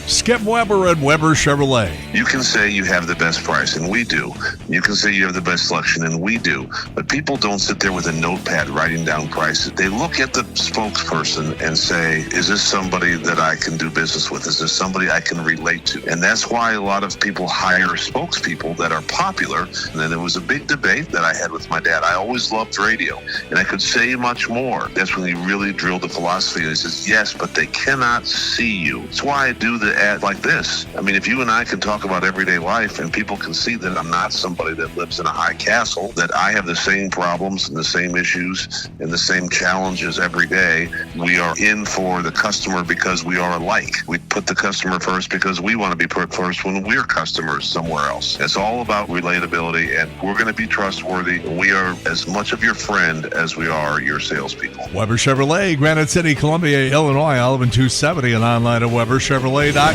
Skip Weber at Weber Chevrolet. You can say you have the best price, and we do. You can say you have the best selection, and we do. But people don't sit there with a notepad writing down prices. They look at the spokesperson and say, is this somebody that I can do business with? Is this somebody I can relate to? And that's why a lot of people hire spokespeople that are popular. And then there was a big debate that I had with my dad. I always loved radio, and I could say much more. That's when he really drilled the philosophy. And he says, yes, but they cannot see you. That's why I do the ad like this. I mean, if you and I can talk about everyday life and people can see that I'm not somebody that lives in a high castle, that I have the same problems and the same issues and the same challenges every day, we are in for the customer because we are alike. We put the customer first because we want to be put first when we're customers somewhere else. It's all about relatability, and we're going to be trustworthy. We are as much of your friend as we are your salespeople. Weber Chevrolet, Granite City, Columbia, Illinois, 11270, and online at WeberChevrolet.com. The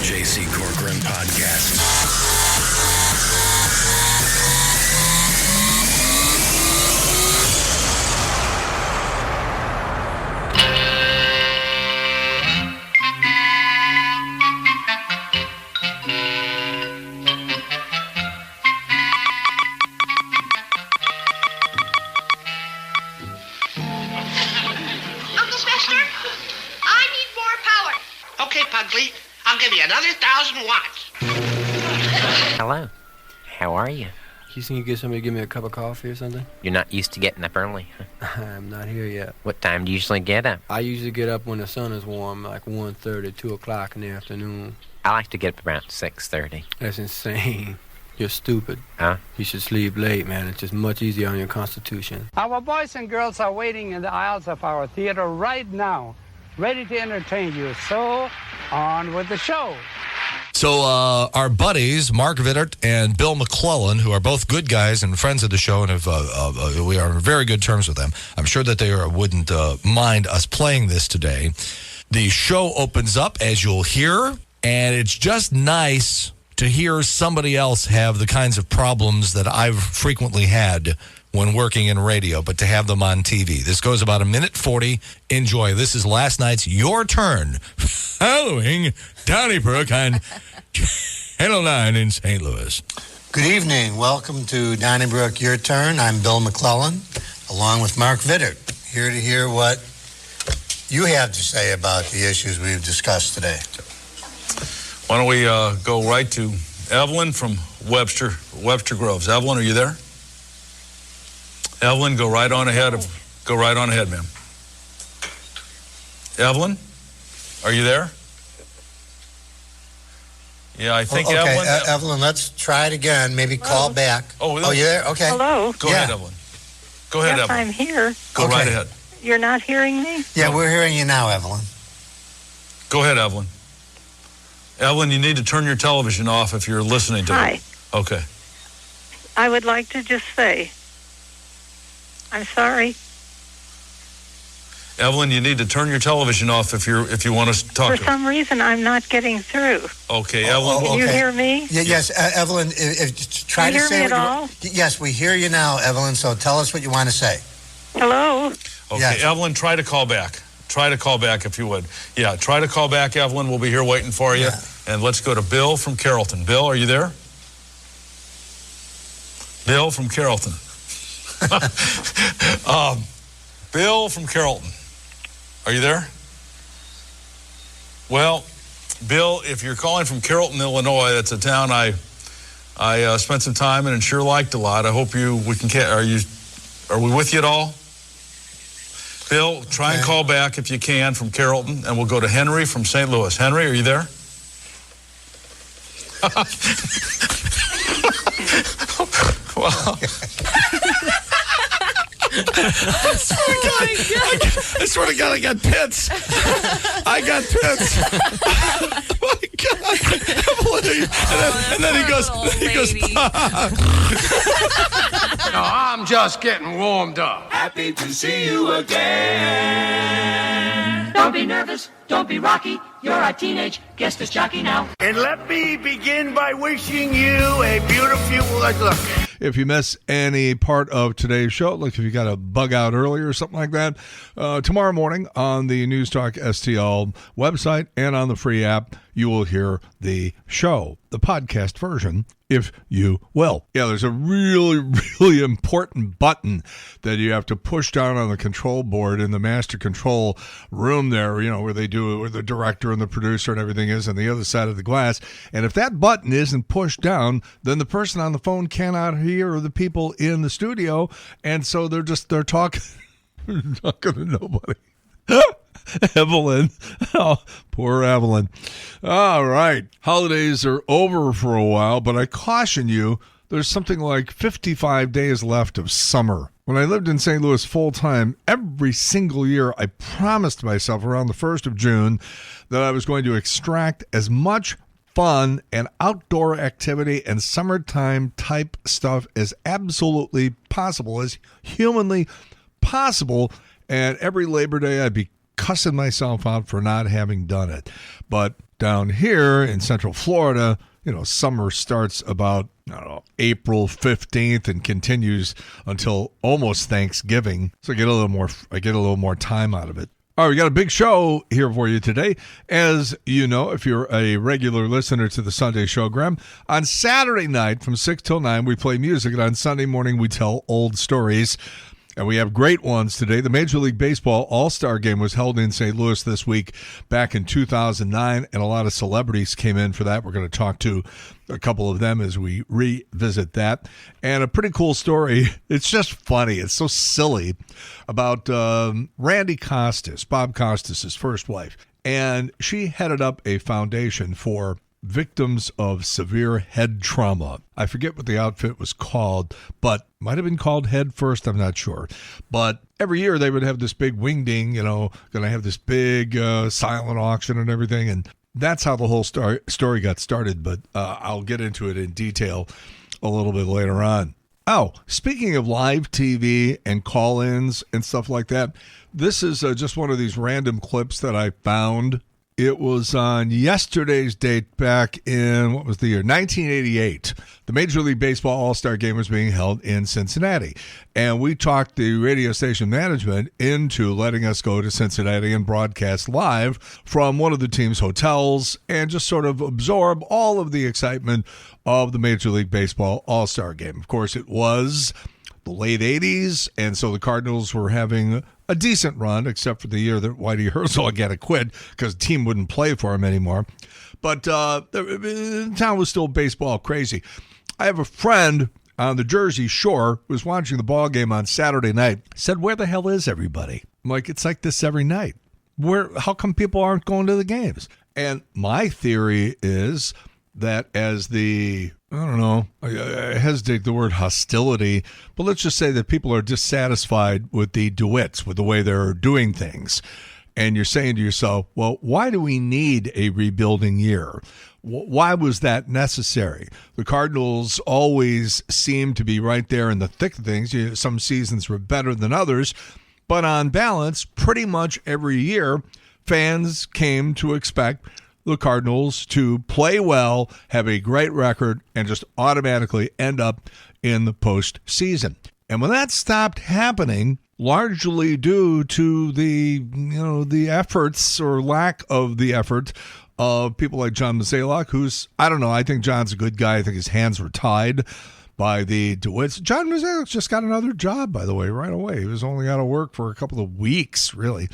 J.C. Corcoran Podcast. I'll give you another 1,000 watts. Hello. How are you? You think you get somebody to give me a cup of coffee or something? You're not used to getting up early, huh? I'm not here yet. What time do you usually get up? I usually get up when the sun is warm, like 1:30, 2 o'clock in the afternoon. I like to get up around 6:30. That's insane. You're stupid. Huh? You should sleep late, man. It's just much easier on your constitution. Our boys and girls are waiting in the aisles of our theater right now, ready to entertain you. So, on with the show. So our buddies, Mark Vittert and Bill McClellan, who are both good guys and friends of the show, and we are on very good terms with them. I'm sure that they wouldn't mind us playing this today. The show opens up, as you'll hear, and it's just nice to hear somebody else have the kinds of problems that I've frequently had when working in radio, but to have them on TV. This goes about 1:40. Enjoy. This is last night's Your Turn, following Donnybrook on Channel 9 in St. Louis. Good evening. Welcome to Donnybrook, Your Turn. I'm Bill McClellan, along with Mark Vittert, here to hear what you have to say about the issues we've discussed today. Why don't we go right to Evelyn from Webster Groves. Evelyn, are you there? Evelyn, go right on ahead, ma'am. Evelyn, are you there? Yeah, I think okay. Evelyn. Evelyn, let's try it again. Maybe call back. Oh, you there? Okay. Hello. Go ahead, Evelyn. Go ahead, yes, Evelyn. I'm here. Go right ahead. You're not hearing me? Yeah, we're hearing you now, Evelyn. Go ahead, Evelyn. Evelyn, you need to turn your television off if you're listening to Hi. it. Okay. I would like to just say, I'm sorry. Evelyn, you need to turn your television off if you want us to talk For to some reason, I'm not getting through. Okay, Evelyn. Can you hear me? Yes, Evelyn, try Can you to say hear me what at all? Yes, we hear you now, Evelyn, so tell us what you want to say. Hello? Okay, Yes. Evelyn, try to call back. Try to call back if you would. Yeah, try to call back, Evelyn. We'll be here waiting for you. Yeah. And let's go to Bill from Carrollton. Bill, are you there? Bill from Carrollton. Bill from Carrollton. Are you there? Well, Bill, if you're calling from Carrollton, Illinois, that's a town I spent some time in and sure liked a lot. I hope are we with you at all? Bill, try and call back if you can from Carrollton, and we'll go to Henry from St. Louis. Henry, are you there? Well, I swear to God, I got pits. I got pits. Oh my God. And then he goes. No, I'm just getting warmed up. Happy to see you again. Don't be nervous, don't be rocky. You're a teenage guest disc jockey now. And let me begin by wishing you a beautiful look. If you miss any part of today's show, like if you got a bug out early or something like that, tomorrow morning on the NewsTalkSTL website and on the free app, you will hear the show, the podcast version, if you will. Yeah, there's a really, really important button that you have to push down on the control board in the master control room there, you know, where they do it, where the director and the producer and everything is on the other side of the glass. And if that button isn't pushed down, then the person on the phone cannot hear the people in the studio. And so they're talking, talking to nobody. Evelyn. Oh, poor Evelyn. All right. Holidays are over for a while, but I caution you, there's something like 55 days left of summer. When I lived in St. Louis full-time, every single year I promised myself around the 1st of June that I was going to extract as much fun and outdoor activity and summertime type stuff as absolutely possible, as humanly possible. And every Labor Day I'd be cussing myself out for not having done it. But down here in Central Florida, you know, summer starts about, I don't know, April 15th and continues until almost Thanksgiving. So I get a little more time out of it. All right, we got a big show here for you today. As you know, if you're a regular listener to the Sunday Showgram, on Saturday night from 6 till 9, we play music, and on Sunday morning, we tell old stories. And we have great ones today. The Major League Baseball All-Star Game was held in St. Louis this week back in 2009, and a lot of celebrities came in for that. We're going to talk to a couple of them as we revisit that. And a pretty cool story. It's just funny. It's so silly about Randy Costas, Bob Costas' first wife. And she headed up a foundation for victims of severe head trauma. I forget what the outfit was called, but might have been called Head First, I'm not sure. But every year they would have this big wingding, you know, going to have this big silent auction and everything. And that's how the whole story got started, but I'll get into it in detail a little bit later on. Oh, speaking of live TV and call-ins and stuff like that, this is just one of these random clips that I found. It was on yesterday's date back in, what was the year? 1988. The Major League Baseball All-Star Game was being held in Cincinnati. And we talked the radio station management into letting us go to Cincinnati and broadcast live from one of the team's hotels and just sort of absorb all of the excitement of the Major League Baseball All-Star Game. Of course, it was the late 80s, and so the Cardinals were having a decent run, except for the year that Whitey Herzog had to quit because the team wouldn't play for him anymore. But the town was still baseball crazy. I have a friend on the Jersey Shore who was watching the ball game on Saturday night, said, "Where the hell is everybody?" I'm like, it's like this every night. How come people aren't going to the games? And my theory is that as the, I don't know, I hesitate the word hostility, but let's just say that people are dissatisfied with the DeWitts, with the way they're doing things. And you're saying to yourself, well, why do we need a rebuilding year? Why was that necessary? The Cardinals always seem to be right there in the thick of things. Some seasons were better than others, but on balance, pretty much every year, fans came to expect the Cardinals to play well, have a great record, and just automatically end up in the postseason. And when that stopped happening, largely due to the efforts or lack of the effort of people like John Mozeliak, who's, I don't know, I think John's a good guy. I think his hands were tied by the DeWitts. John Mozeliak just got another job, by the way, right away. He was only out of work for a couple of weeks, really.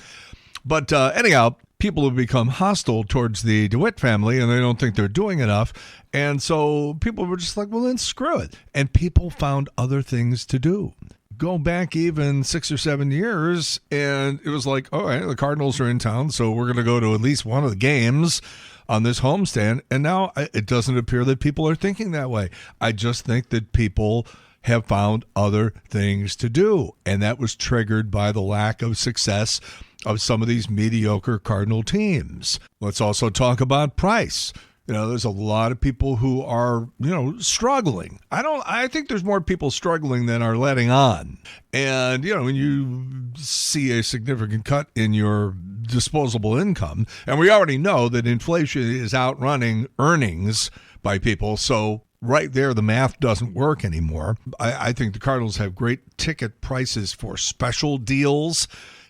But anyhow, people have become hostile towards the DeWitt family, and they don't think they're doing enough. And so people were just like, well, then screw it. And people found other things to do. Go back even 6 or 7 years, and it was like, all right, the Cardinals are in town, so we're going to go to at least one of the games on this homestand. And now it doesn't appear that people are thinking that way. I just think that people have found other things to do, and that was triggered by the lack of success of some of these mediocre Cardinal teams. Let's also talk about price. There's a lot of people who are, struggling. I think there's more people struggling than are letting on. And, when you see a significant cut in your disposable income, and we already know that inflation is outrunning earnings by people, so right there, the math doesn't work anymore. I think the Cardinals have great ticket prices for special deals.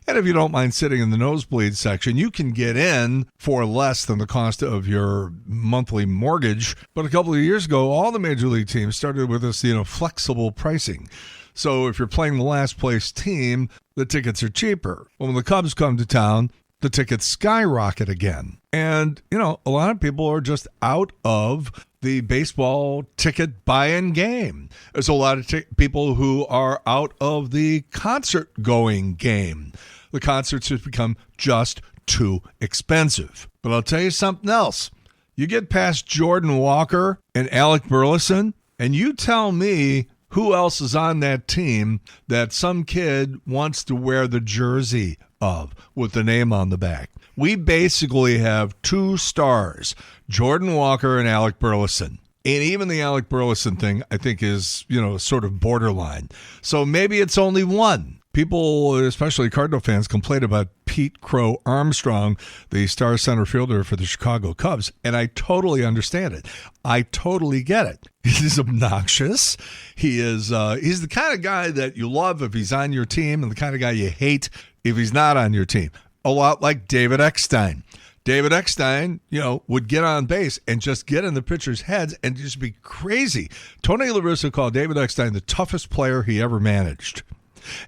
And if you don't mind sitting in the nosebleed section, you can get in for less than the cost of your monthly mortgage. But a couple of years ago, all the major league teams started with this, flexible pricing. So if you're playing the last place team, the tickets are cheaper. When the Cubs come to town, the tickets skyrocket again. And, a lot of people are just out of the baseball ticket buy-in game. There's a lot of people who are out of the concert-going game. The concerts have become just too expensive. But I'll tell you something else. You get past Jordan Walker and Alec Burleson, and you tell me who else is on that team that some kid wants to wear the jersey of with the name on the back. We basically have two stars, Jordan Walker and Alec Burleson. And even the Alec Burleson thing, I think, is, sort of borderline. So maybe it's only one. People, especially Cardinal fans, complain about Pete Crow Armstrong, the star center fielder for the Chicago Cubs, and I totally understand it. I totally get it. He's obnoxious. He's the kind of guy that you love if he's on your team and the kind of guy you hate if he's not on your team. A lot like David Eckstein. David Eckstein, would get on base and just get in the pitchers' heads and just be crazy. Tony La Russa called David Eckstein the toughest player he ever managed.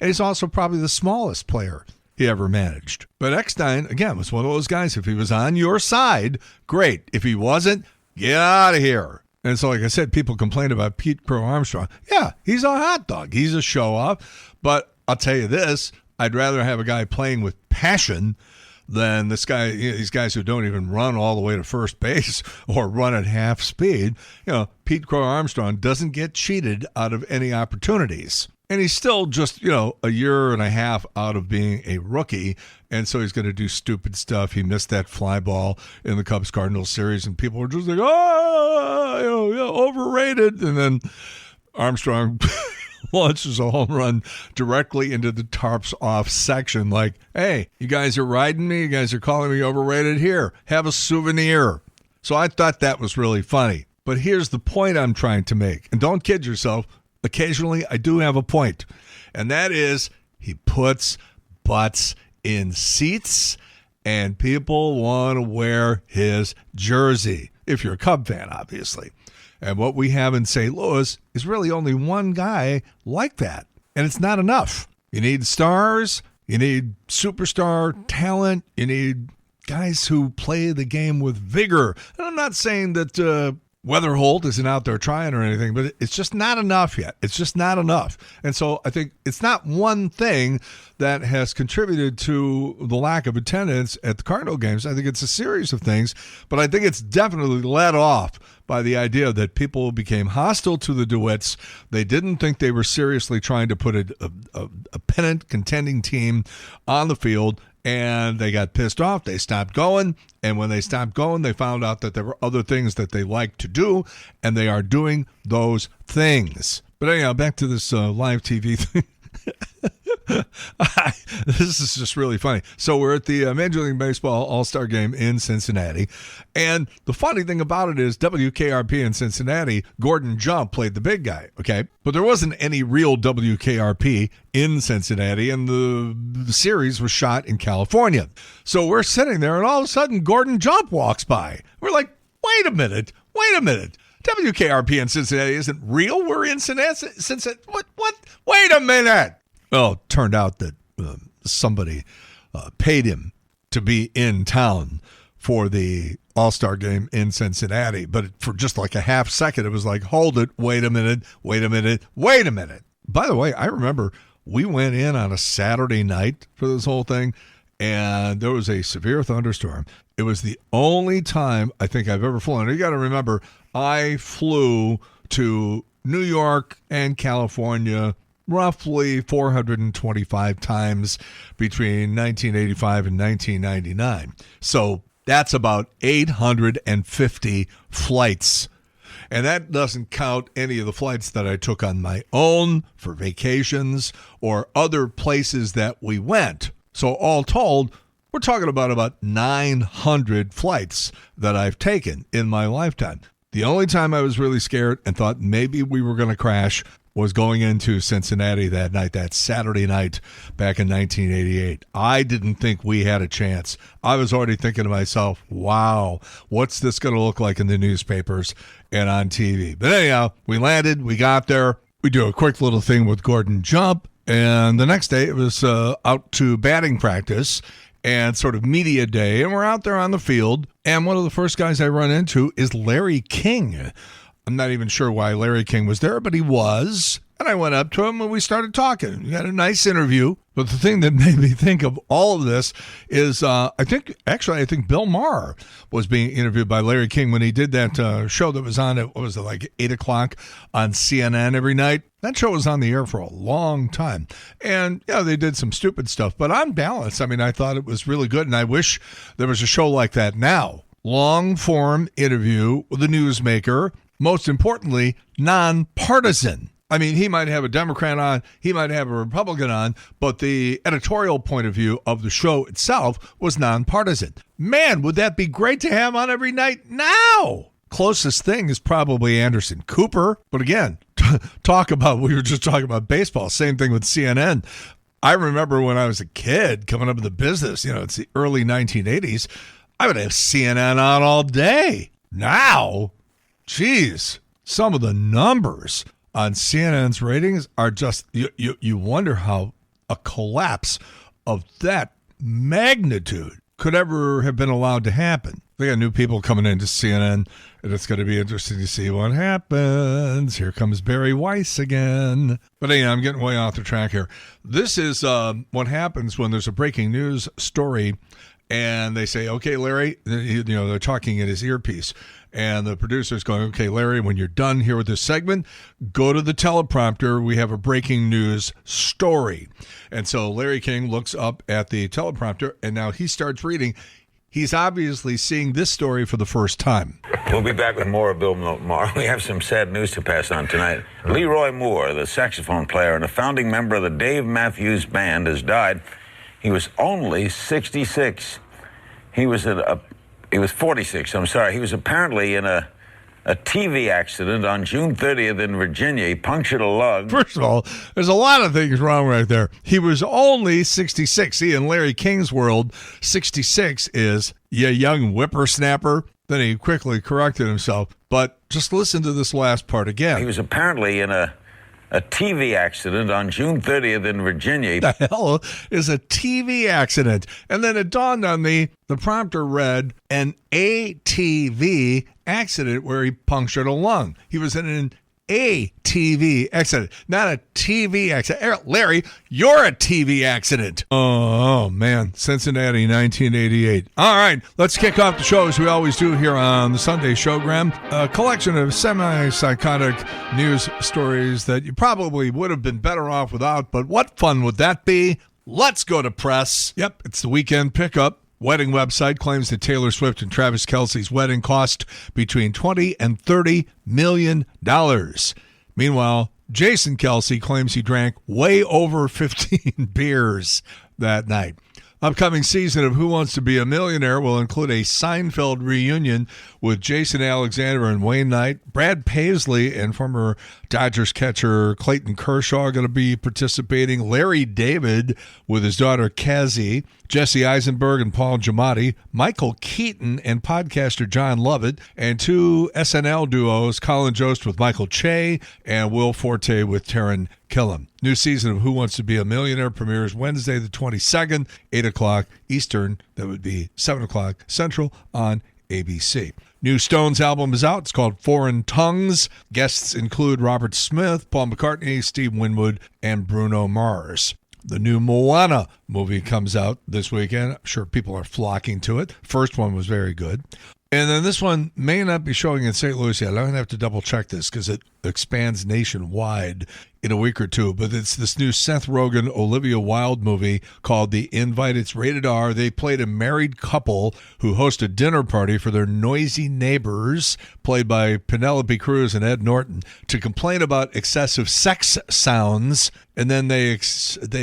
And he's also probably the smallest player he ever managed. But Eckstein, again, was one of those guys, if he was on your side, great. If he wasn't, get out of here. And so, like I said, people complain about Pete Crow Armstrong. Yeah, he's a hot dog. He's a show-off. But I'll tell you this, I'd rather have a guy playing with passion than these guys who don't even run all the way to first base or run at half speed. Pete Crow Armstrong doesn't get cheated out of any opportunities. And he's still just, a year and a half out of being a rookie. And so he's going to do stupid stuff. He missed that fly ball in the Cubs-Cardinals series. And people were just like, overrated. And then Armstrong launches a home run directly into the tarps off section. Like, hey, you guys are riding me. You guys are calling me overrated. Here, have a souvenir. So I thought that was really funny. But here's the point I'm trying to make. And don't kid yourself. Occasionally, I do have a point, and that is he puts butts in seats, and people want to wear his jersey, if you're a Cub fan, obviously. And what we have in St. Louis is really only one guy like that, and it's not enough. You need stars, you need superstar talent, you need guys who play the game with vigor. And I'm not saying that Weatherholt isn't out there trying or anything, but it's just not enough yet. It's just not enough. And so I think it's not one thing that has contributed to the lack of attendance at the Cardinal games. I think it's a series of things, but I think it's definitely led off by the idea that people became hostile to the DeWitts. They didn't think they were seriously trying to put a pennant contending team on the field, and they got pissed off. They stopped going. And when they stopped going, they found out that there were other things that they liked to do, and they are doing those things. But anyhow, back to this live TV thing. This is just really funny. So we're at the Major League Baseball All-Star Game in Cincinnati. And the funny thing about it is WKRP in Cincinnati, Gordon Jump played the big guy, okay? But there wasn't any real WKRP in Cincinnati, and the series was shot in California. So we're sitting there, and all of a sudden, Gordon Jump walks by. We're like, wait a minute. WKRP in Cincinnati isn't real. We're in Cincinnati. What? Wait a minute. Well, it turned out that somebody paid him to be in town for the All-Star Game in Cincinnati. But for just like a half second, it was like, hold it, wait a minute. By the way, I remember we went in on a Saturday night for this whole thing, and there was a severe thunderstorm. It was the only time I think I've ever flown. You got to remember, I flew to New York and California roughly 425 times between 1985 and 1999. So That's about 850 flights. And that doesn't count any of the flights that I took on my own for vacations or other places that we went. So all told, we're talking about 900 flights that I've taken in my lifetime. The only time I was really scared and thought maybe we were going to crash was going into Cincinnati that night, that Saturday night back in 1988. I didn't think we had a chance. I was already thinking to myself, wow, what's this going to look like in the newspapers and on TV? But anyhow, we landed, we got there. We do a quick little thing with Gordon Jump. And the next day it was out to batting practice and sort of media day. And we're out there on the field. And one of the first guys I run into is Larry King. I'm not even sure why Larry King was there, but he was. And I went up to him and we started talking. We had a nice interview. But the thing that made me think of all of this is I think Bill Maher was being interviewed by Larry King when he did that show that was on at, what was it, like 8 o'clock on CNN every night. That show was on the air for a long time. And, yeah, they did some stupid stuff. But on balance, I mean, I thought it was really good. And I wish there was a show like that now. Long-form interview with a newsmaker. Most importantly, nonpartisan. I mean, he might have a Democrat on, he might have a Republican on, but the editorial point of view of the show itself was nonpartisan. Man, would that be great to have on every night now? Closest thing is probably Anderson Cooper. But again, we were just talking about baseball. Same thing with CNN. I remember when I was a kid coming up in the business, it's the early 1980s, I would have CNN on all day. Now, geez, some of the numbers on CNN's ratings are just, you wonder how a collapse of that magnitude could ever have been allowed to happen. They got new people coming into CNN, and it's going to be interesting to see what happens. Here comes Barry Weiss again. But anyhow, I'm getting way off the track here. This is what happens when there's a breaking news story, and they say, okay, Larry, they're talking in his earpiece. And the producer's going, okay, Larry, when you're done here with this segment, go to the teleprompter. We have a breaking news story. And so Larry King looks up at the teleprompter, and now he starts reading. He's obviously seeing this story for the first time. We'll be back with more of Bill Maher. We have some sad news to pass on tonight. Leroy Moore, the saxophone player and a founding member of the Dave Matthews Band, has died. He was only 66. He was 46, I'm sorry. He was apparently in a TV accident on June 30th in Virginia. He punctured a lung. First of all, there's a lot of things wrong right there. He was only 66. See, in Larry King's world, 66 is you young whippersnapper. Then he quickly corrected himself. But just listen to this last part again. He was apparently in a TV accident on June 30th in Virginia. The hell is a TV accident? And then it dawned on me, the prompter read an ATV accident where he punctured a lung. He was in an ATV accident, not a TV accident. Larry, you're a TV accident. Oh, man. Cincinnati, 1988. All right, let's kick off the show as we always do here on the Sunday Showgram. A collection of semi-psychotic news stories that you probably would have been better off without, but what fun would that be? Let's go to press. Yep, it's the weekend pickup. Wedding website claims that Taylor Swift and Travis Kelce's wedding cost between $20 and $30 million. Meanwhile, Jason Kelce claims he drank way over 15 beers that night. Upcoming season of Who Wants to Be a Millionaire will include a Seinfeld reunion with Jason Alexander and Wayne Knight. Brad Paisley and former Dodgers catcher Clayton Kershaw are going to be participating. Larry David with his daughter Cassie. Jesse Eisenberg and Paul Giamatti, Michael Keaton and podcaster John Lovett, and two SNL duos, Colin Jost with Michael Che and Will Forte with Taran Killam. New season of Who Wants to Be a Millionaire premieres Wednesday the 22nd, 8 o'clock Eastern. That would be 7 o'clock Central on ABC. New Stones album is out. It's called Foreign Tongues. Guests include Robert Smith, Paul McCartney, Steve Winwood, and Bruno Mars. The new Moana movie comes out this weekend. I'm sure people are flocking to it. First one was very good. And then this one may not be showing in St. Louis yet. I'm going to have to double check this because it expands nationwide in a week or two. But it's this new Seth Rogen, Olivia Wilde movie called The Invite. It's rated R. They played a married couple who host a dinner party for their noisy neighbors, played by Penelope Cruz and Ed Norton, to complain about excessive sex sounds. And then they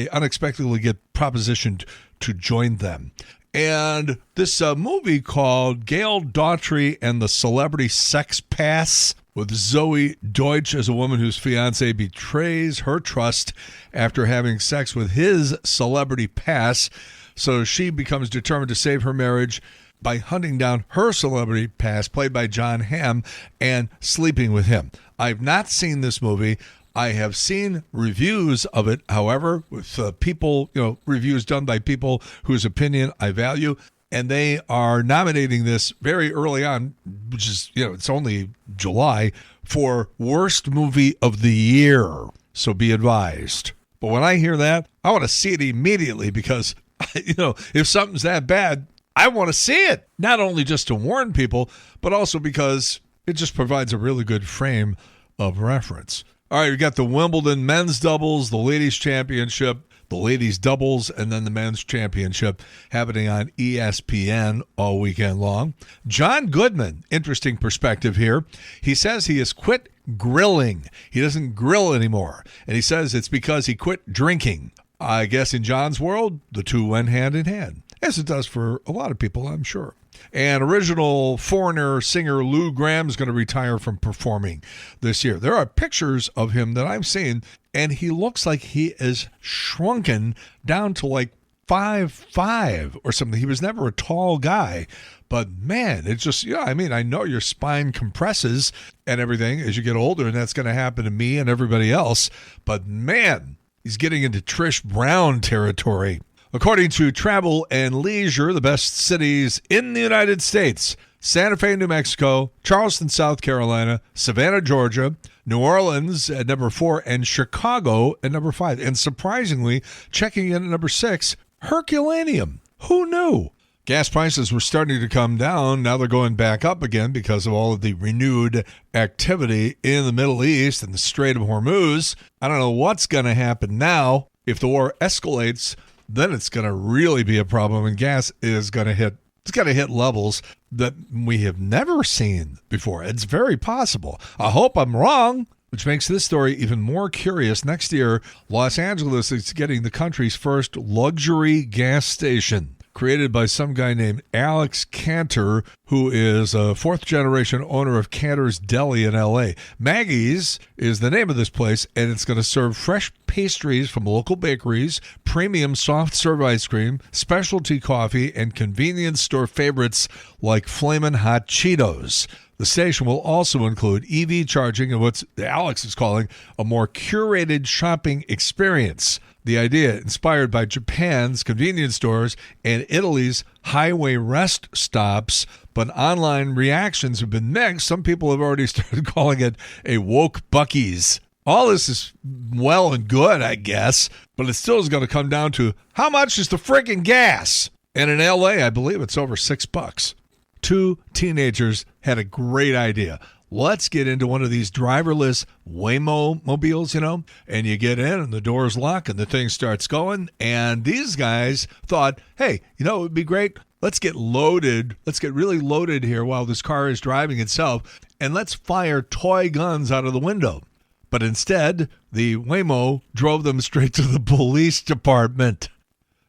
unexpectedly get propositioned to join them. And this movie called Gail Daughtry and the Celebrity Sex Pass, with Zoe Deutsch as a woman whose fiance betrays her trust after having sex with his celebrity pass. So she becomes determined to save her marriage by hunting down her celebrity pass, played by John Hamm, and sleeping with him. I've not seen this movie. I have seen reviews of it, however, with people, reviews done by people whose opinion I value, and they are nominating this very early on, which is, it's only July, for worst movie of the year. So be advised. But when I hear that, I want to see it immediately because, if something's that bad, I want to see it. Not only just to warn people, but also because it just provides a really good frame of reference. All right, we got the Wimbledon men's doubles, the ladies championship, the ladies doubles, and then the men's championship happening on ESPN all weekend long. John Goodman, interesting perspective here. He says he has quit grilling. He doesn't grill anymore. And he says it's because he quit drinking. I guess in John's world, the two went hand in hand, as it does for a lot of people, I'm sure. And original foreigner singer Lou Gramm is going to retire from performing this year. There are pictures of him that I've seen, and he looks like he is shrunken down to like 5'5" or something. He was never a tall guy, but man, it's just, I know your spine compresses and everything as you get older, and that's going to happen to me and everybody else, but man, he's getting into Trish Brown territory. According to Travel and Leisure, the best cities in the United States: Santa Fe, New Mexico, Charleston, South Carolina, Savannah, Georgia, New Orleans at number 4, and Chicago at number 5. And surprisingly, checking in at number 6, Herculaneum. Who knew? Gas prices were starting to come down. Now they're going back up again because of all of the renewed activity in the Middle East and the Strait of Hormuz. I don't know what's going to happen now. If the war escalates, then it's going to really be a problem, and gas is going to hit levels that we have never seen before. It's very possible. I hope I'm wrong, which makes this story even more curious. Next year, Los Angeles is getting the country's first luxury gas station, created by some guy named Alex Cantor, who is a fourth-generation owner of Cantor's Deli in L.A. Maggie's is the name of this place, and it's going to serve fresh pastries from local bakeries, premium soft-serve ice cream, specialty coffee, and convenience store favorites like Flamin' Hot Cheetos. The station will also include EV charging and what Alex is calling a more curated shopping experience. The idea, inspired by Japan's convenience stores and Italy's highway rest stops, but online reactions have been mixed. Some people have already started calling it a woke Buc-ee's. All this is well and good, I guess, but it still is going to come down to how much is the freaking gas? And in L.A., I believe it's over $6. Two teenagers had a great idea. Let's get into one of these driverless Waymo mobiles, and you get in and the doors lock and the thing starts going. And these guys thought, hey, it would be great. Let's get loaded. Let's get really loaded here while this car is driving itself. And let's fire toy guns out of the window. But instead, the Waymo drove them straight to the police department.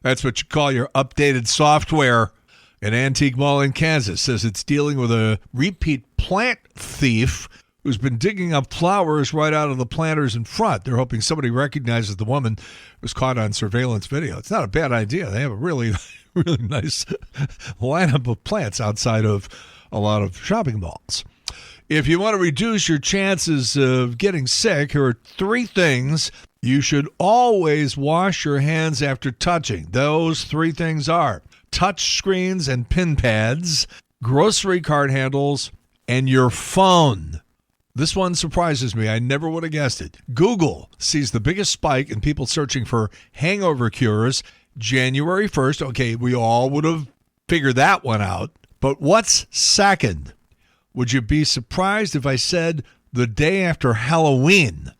That's what you call your updated software. An antique mall in Kansas says it's dealing with a repeat plant thief who's been digging up flowers right out of the planters in front. They're hoping somebody recognizes the woman was caught on surveillance video. It's not a bad idea. They have a really, really nice lineup of plants outside of a lot of shopping malls. If you want to reduce your chances of getting sick, here are 3 things you should always wash your hands after touching. Those 3 things are touch screens and pin pads, grocery cart handles, and your phone. This one surprises me. I never would have guessed it. Google sees the biggest spike in people searching for hangover cures January 1st. Okay, we all would have figured that one out. But what's second? Would you be surprised if I said the day after Halloween?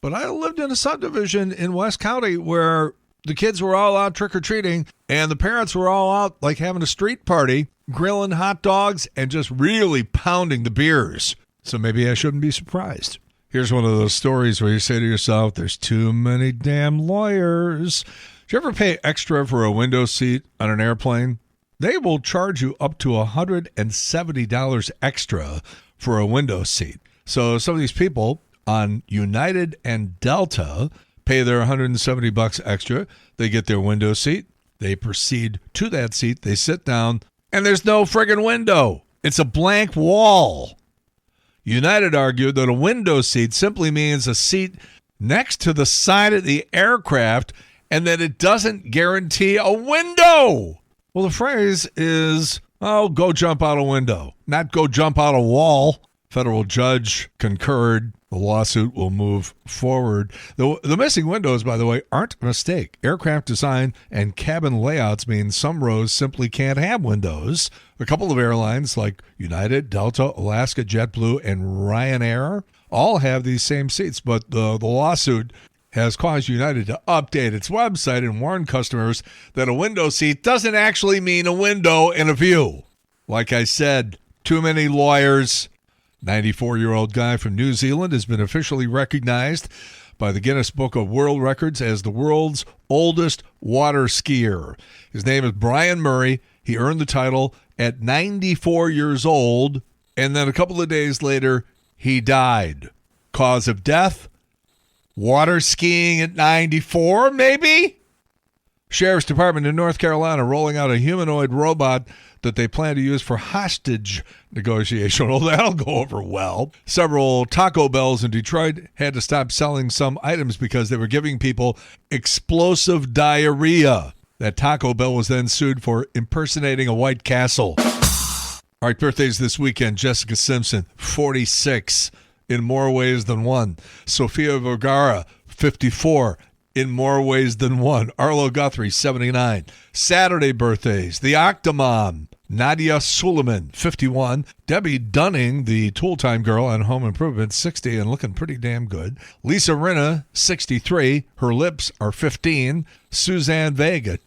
But I lived in a subdivision in West County where the kids were all out trick-or-treating and the parents were all out like having a street party, grilling hot dogs and just really pounding the beers. So maybe I shouldn't be surprised. Here's one of those stories where you say to yourself, there's too many damn lawyers. Do you ever pay extra for a window seat on an airplane? They will charge you up to $170 extra for a window seat. So some of these people on United and Delta pay their $170 extra. They get their window seat. They proceed to that seat. They sit down, and there's no friggin' window. It's a blank wall. United argued that a window seat simply means a seat next to the side of the aircraft and that it doesn't guarantee a window. Well, the phrase is, go jump out a window, not go jump out a wall. Federal judge concurred. The lawsuit will move forward. The missing windows, by the way, aren't a mistake. Aircraft design and cabin layouts mean some rows simply can't have windows. A couple of airlines like United, Delta, Alaska, JetBlue, and Ryanair all have these same seats, but the lawsuit has caused United to update its website and warn customers that a window seat doesn't actually mean a window in a view. Like I said, too many lawyers. 94-year-old guy from New Zealand has been officially recognized by the Guinness Book of World Records as the world's oldest water skier. His name is Brian Murray. He earned the title at 94 years old, and then a couple of days later, he died. Cause of death? Water skiing at 94, maybe? Sheriff's Department in North Carolina rolling out a humanoid robot that they plan to use for hostage negotiation. Well, that'll go over well. Several Taco Bells in Detroit had to stop selling some items because they were giving people explosive diarrhea. That Taco Bell was then sued for impersonating a White Castle. All right, birthdays this weekend. Jessica Simpson, 46, in more ways than one. Sofia Vergara, 54. In more ways than one. Arlo Guthrie, 79. Saturday birthdays. The Octomom. Nadia Suleiman, 51. Debbie Dunning, the Tool-Time girl on Home Improvement, 60 and looking pretty damn good. Lisa Rinna, 63. Her lips are 15. Suzanne Vega,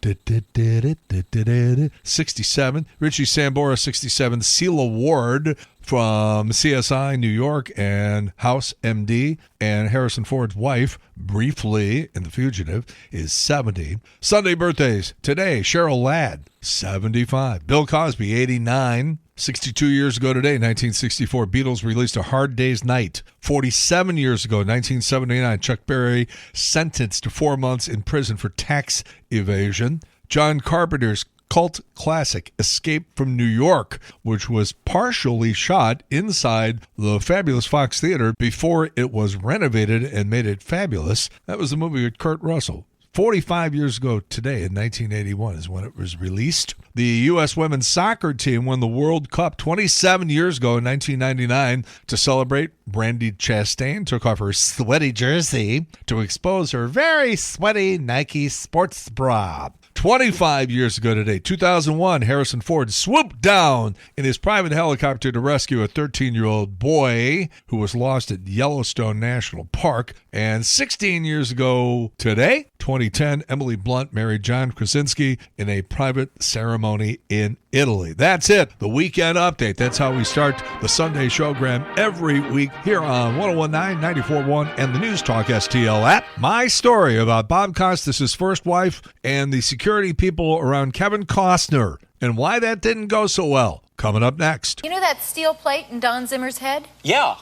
67. Richie Sambora, 67. Celia Ward from CSI New York and House MD, and Harrison Ford's wife, briefly in The Fugitive, is 70. Sunday birthdays. Today, Cheryl Ladd, 75. Bill Cosby, 89. 62 years ago today, 1964, Beatles released A Hard Day's Night. 47 years ago, 1979, Chuck Berry sentenced to 4 months in prison for tax evasion. John Carpenter's cult classic Escape from New York, which was partially shot inside the fabulous Fox Theater before it was renovated and made it fabulous. That was the movie with Kurt Russell. 45 years ago today, in 1981, is when it was released. The U.S. women's soccer team won the World Cup 27 years ago in 1999. To celebrate, Brandi Chastain took off her sweaty jersey to expose her very sweaty Nike sports bra. 25 years ago today, 2001, Harrison Ford swooped down in his private helicopter to rescue a 13-year-old boy who was lost at Yellowstone National Park. And 16 years ago today, 2010, Emily Blunt married John Krasinski in a private ceremony in Italy. That's it. The weekend update. That's how we start the Sunday Showgram every week here on 101.9, 94.1, and the News Talk STL app. My story about Bob Costas' first wife and the security people around Kevin Costner and why that didn't go so well. Coming up next. You know that steel plate in Don Zimmer's head? Yeah.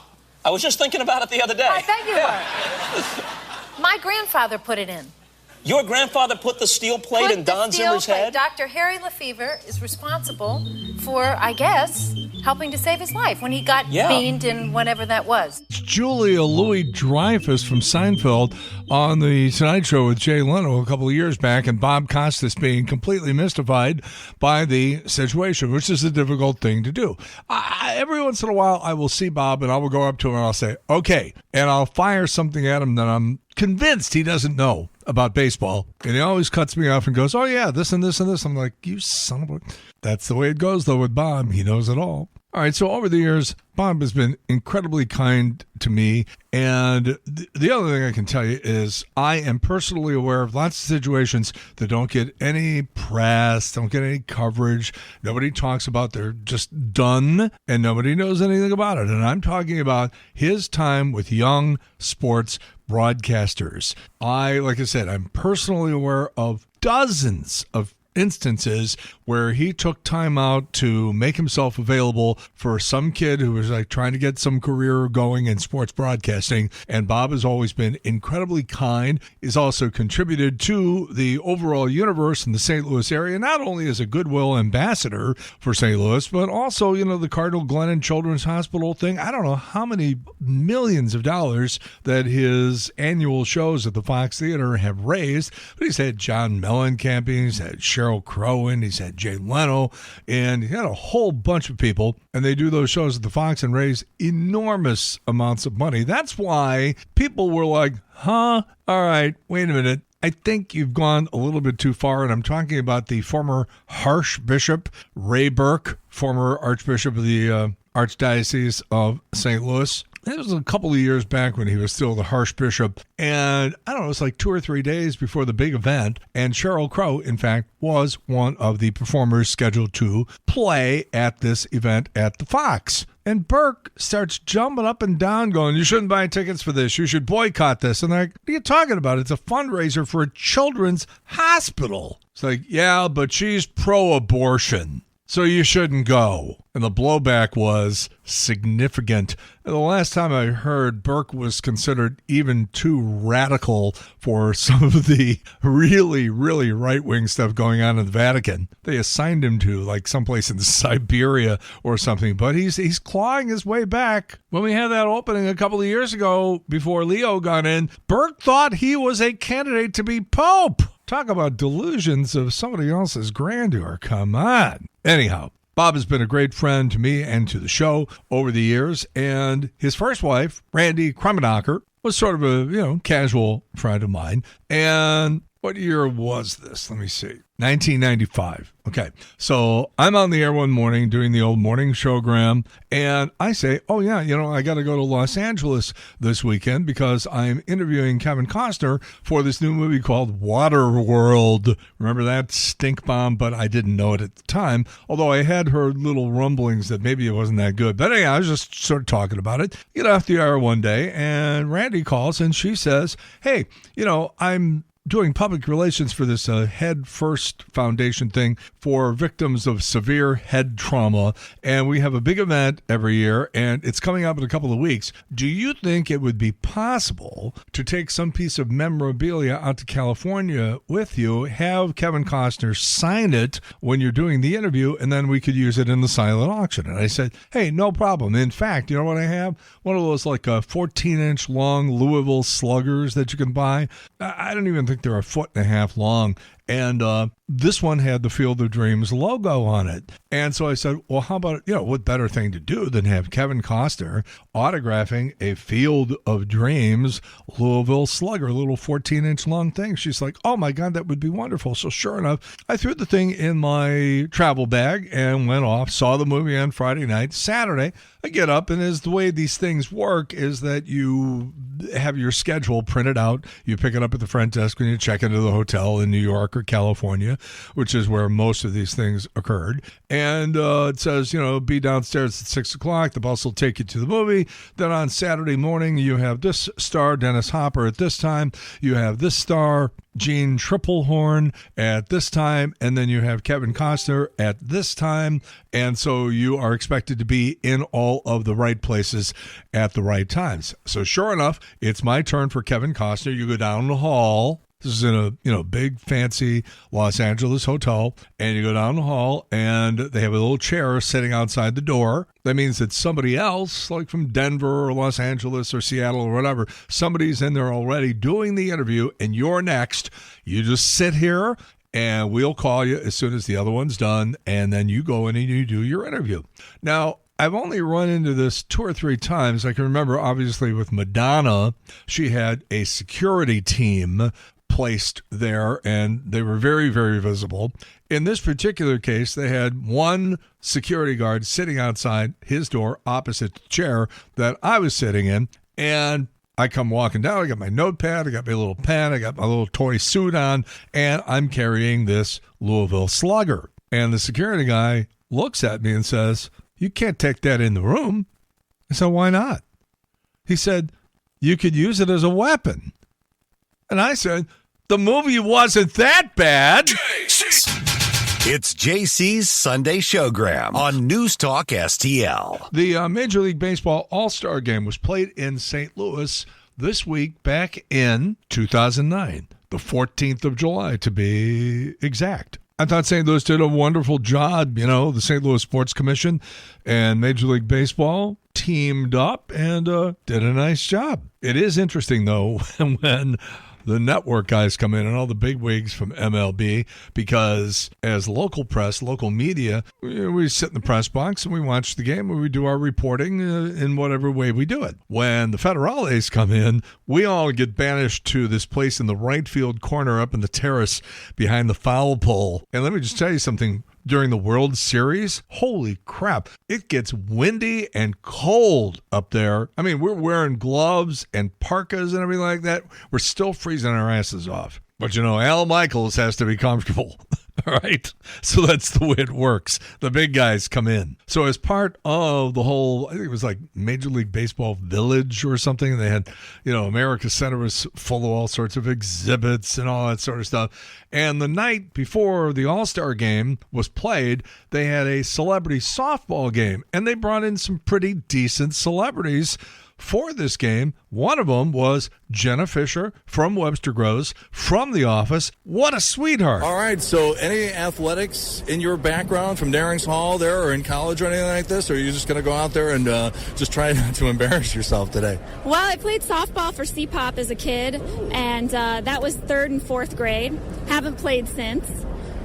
I was just thinking about it the other day. I bet you were. My grandfather put it in. Your grandfather put the steel plate in Don Zimmer's head? Dr. Harry Lefevre is responsible for, I guess, helping to save his life when he got beamed in whatever that was. It's Julia Louis-Dreyfus from Seinfeld on the Tonight Show with Jay Leno a couple of years back, and Bob Costas being completely mystified by the situation, which is a difficult thing to do. Every once in a while, I will see Bob, and I will go up to him and I'll say, okay, and I'll fire something at him that I'm convinced he doesn't know about baseball. And he always cuts me off and goes, oh, yeah, this and this and this. I'm like, you son of a... That's the way it goes, though, with Bob. He knows it all. All right, so over the years, Bob has been incredibly kind to me. And the other thing I can tell you is I am personally aware of lots of situations that don't get any press, don't get any coverage. Nobody talks about, they're just done, and nobody knows anything about it. And I'm talking about his time with young sports broadcasters. Like I said, I'm personally aware of dozens of instances where he took time out to make himself available for some kid who was like trying to get some career going in sports broadcasting. And Bob has always been incredibly kind. He's also contributed to the overall universe in the St. Louis area, not only as a goodwill ambassador for St. Louis, but also, the Cardinal Glennon Children's Hospital thing. I don't know how many millions of dollars that his annual shows at the Fox Theater have raised, but he's had John Mellencamp, he's had Sheryl Crow, he's had Jay Leno, and he had a whole bunch of people, and they do those shows at the Fox and raise enormous amounts of money. That's why people were like, all right, wait a minute. I think you've gone a little bit too far, and I'm talking about the former Archbishop Ray Burke, former Archbishop of the Archdiocese of St. Louis. It was a couple of years back when he was still the Archbishop, and I don't know, it was like 2 or 3 days before the big event, and Sheryl Crow, in fact, was one of the performers scheduled to play at this event at the Fox. And Burke starts jumping up and down going, you shouldn't buy tickets for this, you should boycott this. And they're like, what are you talking about? It's a fundraiser for a children's hospital. It's like, yeah, but she's pro-abortion, so you shouldn't go. And the blowback was significant. And the last time I heard, Burke was considered even too radical for some of the really, really right-wing stuff going on in the Vatican. They assigned him to like someplace in Siberia or something, but he's clawing his way back. When we had that opening a couple of years ago before Leo got in, Burke thought he was a candidate to be Pope. Talk about delusions of somebody else's grandeur. Come on. Anyhow, Bob has been a great friend to me and to the show over the years, and his first wife, Randy Krummenacher, was sort of a, casual friend of mine. And what year was this? Let me see. 1995. Okay. So I'm on the air one morning doing the old morning showgram, and I say, oh, yeah, I got to go to Los Angeles this weekend because I'm interviewing Kevin Costner for this new movie called Waterworld. Remember that stink bomb? But I didn't know it at the time, although I had heard little rumblings that maybe it wasn't that good. But anyway, I was just sort of talking about it. Get off the air one day, and Randy calls, and she says, hey, I'm doing public relations for this Head First Foundation thing for victims of severe head trauma, and we have a big event every year, and it's coming up in a couple of weeks. Do you think it would be possible to take some piece of memorabilia out to California with you, have Kevin Costner sign it when you're doing the interview, and then we could use it in the silent auction? And I said, hey, no problem. In fact, you know what I have? One of those like 14-inch long Louisville sluggers that you can buy. I don't even think they're a 1.5 feet long. And this one had the Field of Dreams logo on it. And so I said, well, how about, what better thing to do than have Kevin Costner autographing a Field of Dreams Louisville Slugger, a little 14-inch long thing. She's like, oh, my God, that would be wonderful. So sure enough, I threw the thing in my travel bag and went off, saw the movie on Friday night. Saturday, I get up, and as the way these things work is that you have your schedule printed out. You pick it up at the front desk when you check into the hotel in New York or California, which is where most of these things occurred. And it says, be downstairs at 6 o'clock. The bus will take you to the movie. Then on Saturday morning, you have this star, Dennis Hopper, at this time. You have this star, Gene Triplehorn, at this time. And then you have Kevin Costner at this time. And so you are expected to be in all of the right places at the right times. So sure enough, it's my turn for Kevin Costner. You go down the hall. This is in a big fancy Los Angeles hotel, and you go down the hall, and they have a little chair sitting outside the door. That means that somebody else, like from Denver or Los Angeles or Seattle or whatever, somebody's in there already doing the interview, and you're next. You just sit here, and we'll call you as soon as the other one's done, and then you go in and you do your interview. Now, I've only run into this 2 or 3 times. I can remember, obviously, with Madonna, she had a security team placed there, and they were very, very visible. In this particular case, they had one security guard sitting outside his door opposite the chair that I was sitting in, and I come walking down. I got my notepad, I got my little pen, I got my little toy suit on, and I'm carrying this Louisville Slugger. And the security guy looks at me and says, "You can't take that in the room." I said, "Why not?" He said, "You could use it as a weapon." And I said, "The movie wasn't that bad." It's JC's Sunday Showgram on News Talk STL. The Major League Baseball All-Star Game was played in St. Louis this week back in 2009, the 14th of July to be exact. I thought St. Louis did a wonderful job. You know, the St. Louis Sports Commission and Major League Baseball teamed up and did a nice job. It is interesting, though, when the network guys come in and all the bigwigs from MLB, because as local press, local media, we sit in the press box and we watch the game and we do our reporting in whatever way we do it. When the Federales come in, we all get banished to this place in the right field corner up in the terrace behind the foul pole. And let me just tell you something. During the World Series, holy crap, it gets windy and cold up there. I mean, we're wearing gloves and parkas and everything like that. We're still freezing our asses off. But, you know, Al Michaels has to be comfortable, right? So that's the way it works. The big guys come in. So as part of the whole, I think it was like Major League Baseball Village or something, they had, you know, America Center was full of all sorts of exhibits and all that sort of stuff. And the night before the All-Star Game was played, they had a celebrity softball game, and they brought in some pretty decent celebrities for this game. One of them was Jenna Fischer from Webster Grows, from The Office. What a sweetheart. All right, so any athletics in your background from Darings Hall there or in college or anything like this, or are you just going to go out there and just try not to embarrass yourself today? Well, I played softball for CPOP as a kid, and that was 3rd and 4th grade. Haven't played since,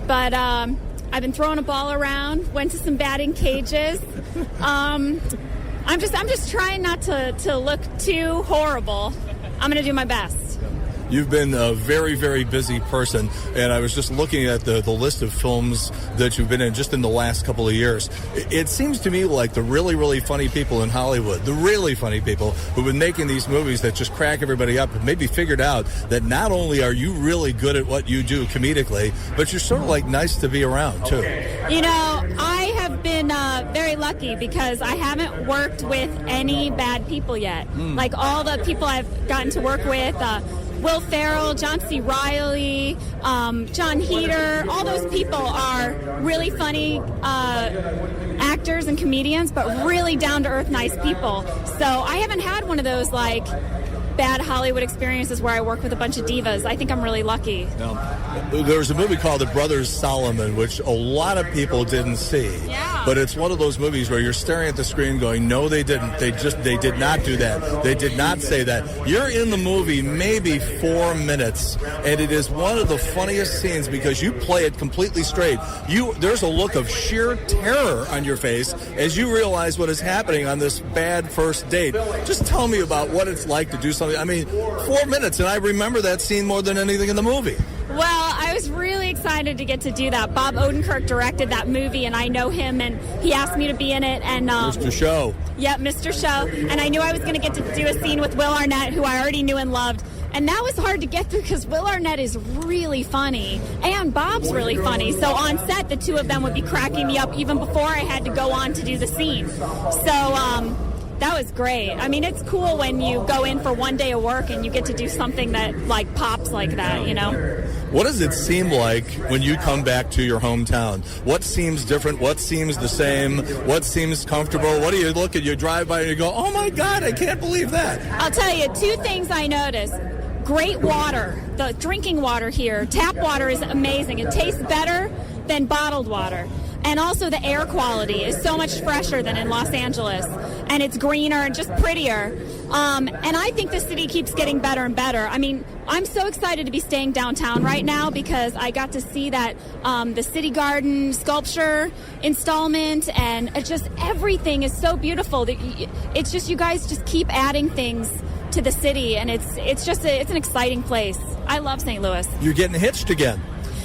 but I've been throwing a ball around, went to some batting cages. I'm just trying not to look too horrible. I'm going to do my best. You've been a very, very busy person, and I was just looking at the list of films that you've been in just in the last couple of years. It seems to me like the really, really funny people in Hollywood, the really funny people who've been making these movies that just crack everybody up, have maybe figured out that not only are you really good at what you do comedically, but you're sort of like nice to be around, too. You know, I have been very lucky because I haven't worked with any bad people yet. Like all the people I've gotten to work with, Will Ferrell, John C. Reilly, John Heder, all those people are really funny actors and comedians, but really down-to-earth, nice people. So I haven't had one of those, like, bad Hollywood experiences where I work with a bunch of divas. I think I'm really lucky. Now, there was a movie called The Brothers Solomon, which a lot of people didn't see. Yeah. But it's one of those movies where you're staring at the screen going, no, they didn't. They did not do that. They did not say that. You're in the movie maybe 4 minutes, and it is one of the funniest scenes because you play it completely straight. There's a look of sheer terror on your face as you realize what is happening on this bad first date. Just tell me about what it's like to do something. I mean, 4 minutes, and I remember that scene more than anything in the movie. Well, I was really excited to get to do that. Bob Odenkirk directed that movie, and I know him, and he asked me to be in it. And Mr. Show. Yep, Mr. Show. And I knew I was going to get to do a scene with Will Arnett, who I already knew and loved. And that was hard to get through because Will Arnett is really funny, and Bob's really funny. So on set, the two of them would be cracking me up even before I had to go on to do the scene. So, that was great. I mean, it's cool when you go in for one day of work and you get to do something that, like, pops like that, you know? What does it seem like when you come back to your hometown? What seems different? What seems the same? What seems comfortable? What do you look at? You drive by and you go, oh, my God, I can't believe that. I'll tell you, 2 things I noticed. Great water. The drinking water here, tap water, is amazing. It tastes better than bottled water. And also the air quality is so much fresher than in Los Angeles. And it's greener and just prettier. And I think the city keeps getting better and better. I mean, I'm so excited to be staying downtown right now because I got to see that the City Garden sculpture installment, and it just everything is so beautiful. It's just you guys just keep adding things to the city, and it's an exciting place. I love St. Louis. You're getting hitched again.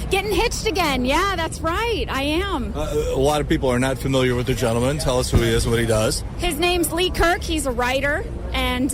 Getting hitched again. Yeah, that's right. I am. A lot of people are not familiar with the gentleman. Tell us who he is and what he does. His name's Lee Kirk. He's a writer and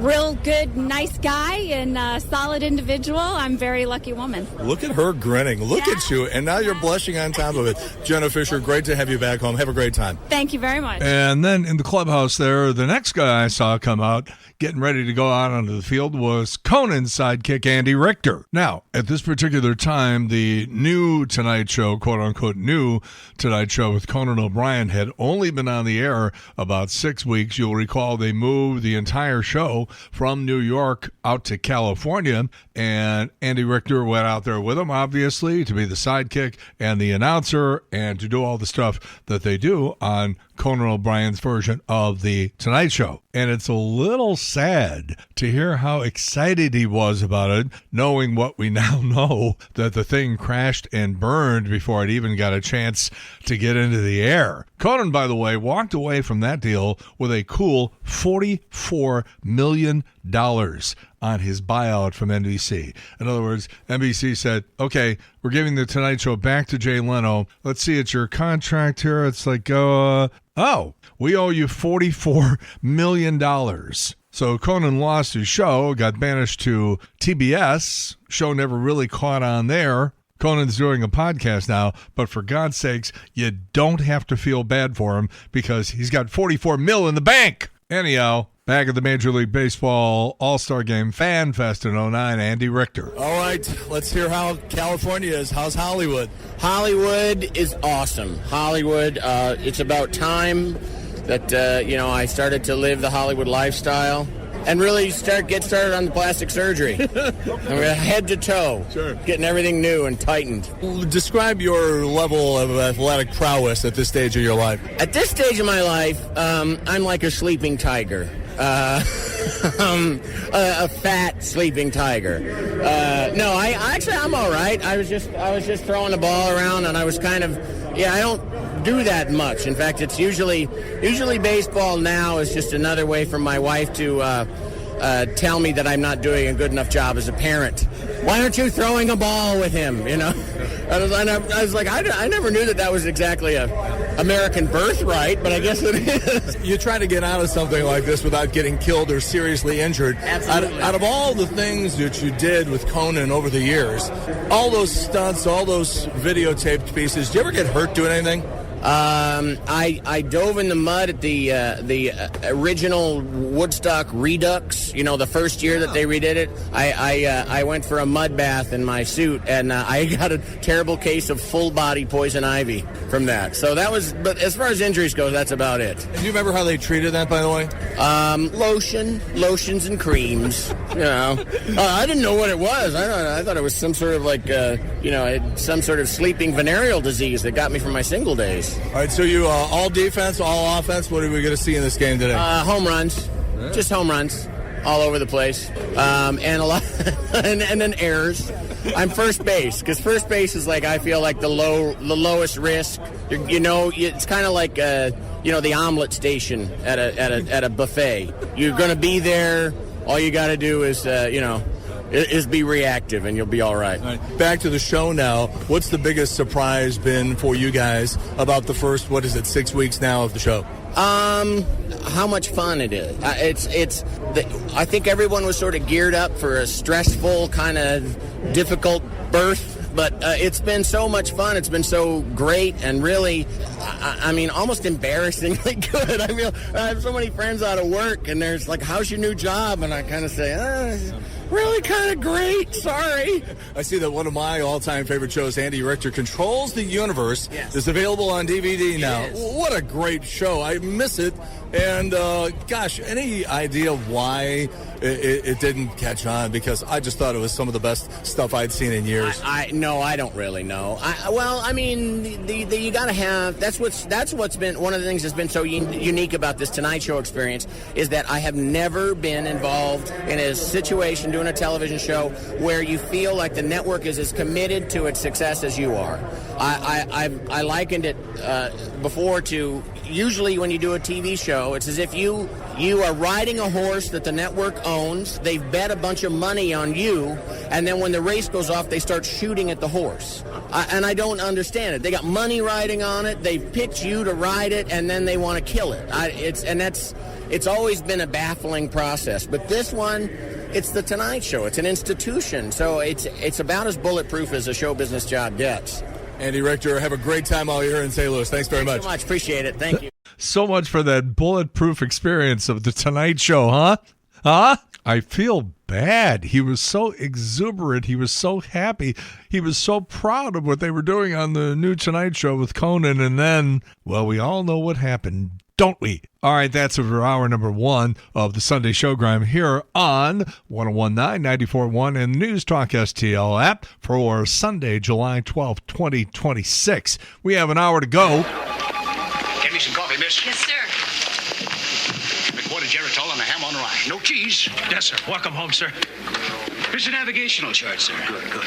real good, nice guy and solid individual. I'm a very lucky woman. Look at her grinning. Look at you. And now you're blushing on top of it. Jenna Fischer, great to have you back home. Have a great time. Thank you very much. And then in the clubhouse there, the next guy I saw come out getting ready to go out onto the field was Conan's sidekick, Andy Richter. Now, at this particular time, the new Tonight Show, quote-unquote new Tonight Show with Conan O'Brien had only been on the air about 6 weeks. You'll recall they moved the entire show from New York out to California, and Andy Richter went out there with him, obviously, to be the sidekick and the announcer and to do all the stuff that they do on Conan O'Brien's version of the Tonight Show. And it's a little sad to hear how excited he was about it, knowing what we now know, that the thing crashed and burned before it even got a chance to get into the air. Conan, by the way, walked away from that deal with a cool $44 million on his buyout from NBC. In other words, NBC said, okay, we're giving the Tonight Show back to Jay Leno. Let's see, it's your contract here. It's like, we owe you $44 million. So Conan lost his show, got banished to TBS. Show never really caught on there. Conan's doing a podcast now, but for God's sakes, you don't have to feel bad for him because he's got $44 million in the bank. Anyhow, back at the Major League Baseball All-Star Game Fan Fest in 09, Andy Richter. All right, let's hear how California is. How's Hollywood? Hollywood is awesome. Hollywood, it's about time that, I started to live the Hollywood lifestyle and really get started on the plastic surgery. Head to toe, getting everything new and tightened. Describe your level of athletic prowess at this stage of your life. At this stage of my life, I'm like a sleeping tiger. A fat sleeping tiger. I'm all right. I was just throwing the ball around, and I was kind of, I don't do that much. In fact, it's usually baseball now is just another way for my wife to tell me that I'm not doing a good enough job as a parent. Why aren't you throwing a ball with him? I was like, I never knew that was exactly a American birthright, but I guess it is. You try to get out of something like this without getting killed or seriously injured. Absolutely. Out of all the things that you did with Conan over the years, all those stunts, all those videotaped pieces, did you ever get hurt doing anything? I dove in the mud at the original Woodstock Redux. The first year that they redid it, I went for a mud bath in my suit, and I got a terrible case of full body poison ivy from that. So that was, but as far as injuries go, that's about it. Do you remember how they treated that, by the way? Lotions and creams. I didn't know what it was. I thought it was some sort of some sort of sleeping venereal disease that got me from my single days. All right, so you all defense, all offense. What are we going to see in this game today? Home runs, just home runs, all over the place, and a lot, and then errors. I'm first base because first base is I feel like the lowest risk. It's kind of like the omelet station at a buffet. You're going to be there. All you got to do is be reactive, and you'll be all right. All right. Back to the show now. What's the biggest surprise been for you guys about the first, 6 weeks now of the show? How much fun it is. I think everyone was sort of geared up for a stressful, kind of difficult birth. But it's been so much fun. It's been so great and really, almost embarrassingly good. I have so many friends out of work, and there's how's your new job? And I kind of say, really kind of great. Sorry. I see that one of my all-time favorite shows, Andy Richter Controls the Universe, is available on DVD now. What a great show. I miss it. And, any idea why it didn't catch on because I just thought it was some of the best stuff I'd seen in years. No, I don't really know. I mean, you got to have. That's what's been one of the things that's been so unique about this Tonight Show experience is that I have never been involved in a situation doing a television show where you feel like the network is as committed to its success as you are. I likened it before to usually when you do a TV show, it's as if you are riding a horse that the network owns. They've bet a bunch of money on you, and then when the race goes off, they start shooting at the horse. And I don't understand it. They got money riding on it. They've picked you to ride it, and then they want to kill it. It's always been a baffling process. But this one, it's the Tonight Show. It's an institution, so it's about as bulletproof as a show business job gets. Andy Richter, have a great time all here in St. Louis. Thanks very much. So much. Appreciate it. Thank you. So much for that bulletproof experience of the Tonight Show, huh? Huh? I feel bad. He was so exuberant. He was so happy. He was so proud of what they were doing on the new Tonight Show with Conan. And then, well, we all know what happened, don't we? All right, that's for hour number 1 of the Sunday Showgram here on 101.9, 94.1, and News Talk STL app for Sunday, July 12th, 2026. We have an hour to go. Get me some coffee, miss. Yes, sir. A quarter geritol and a ham on rye. No cheese. Yes, sir. Welcome home, sir. Here's a navigational chart, sir. Good, good.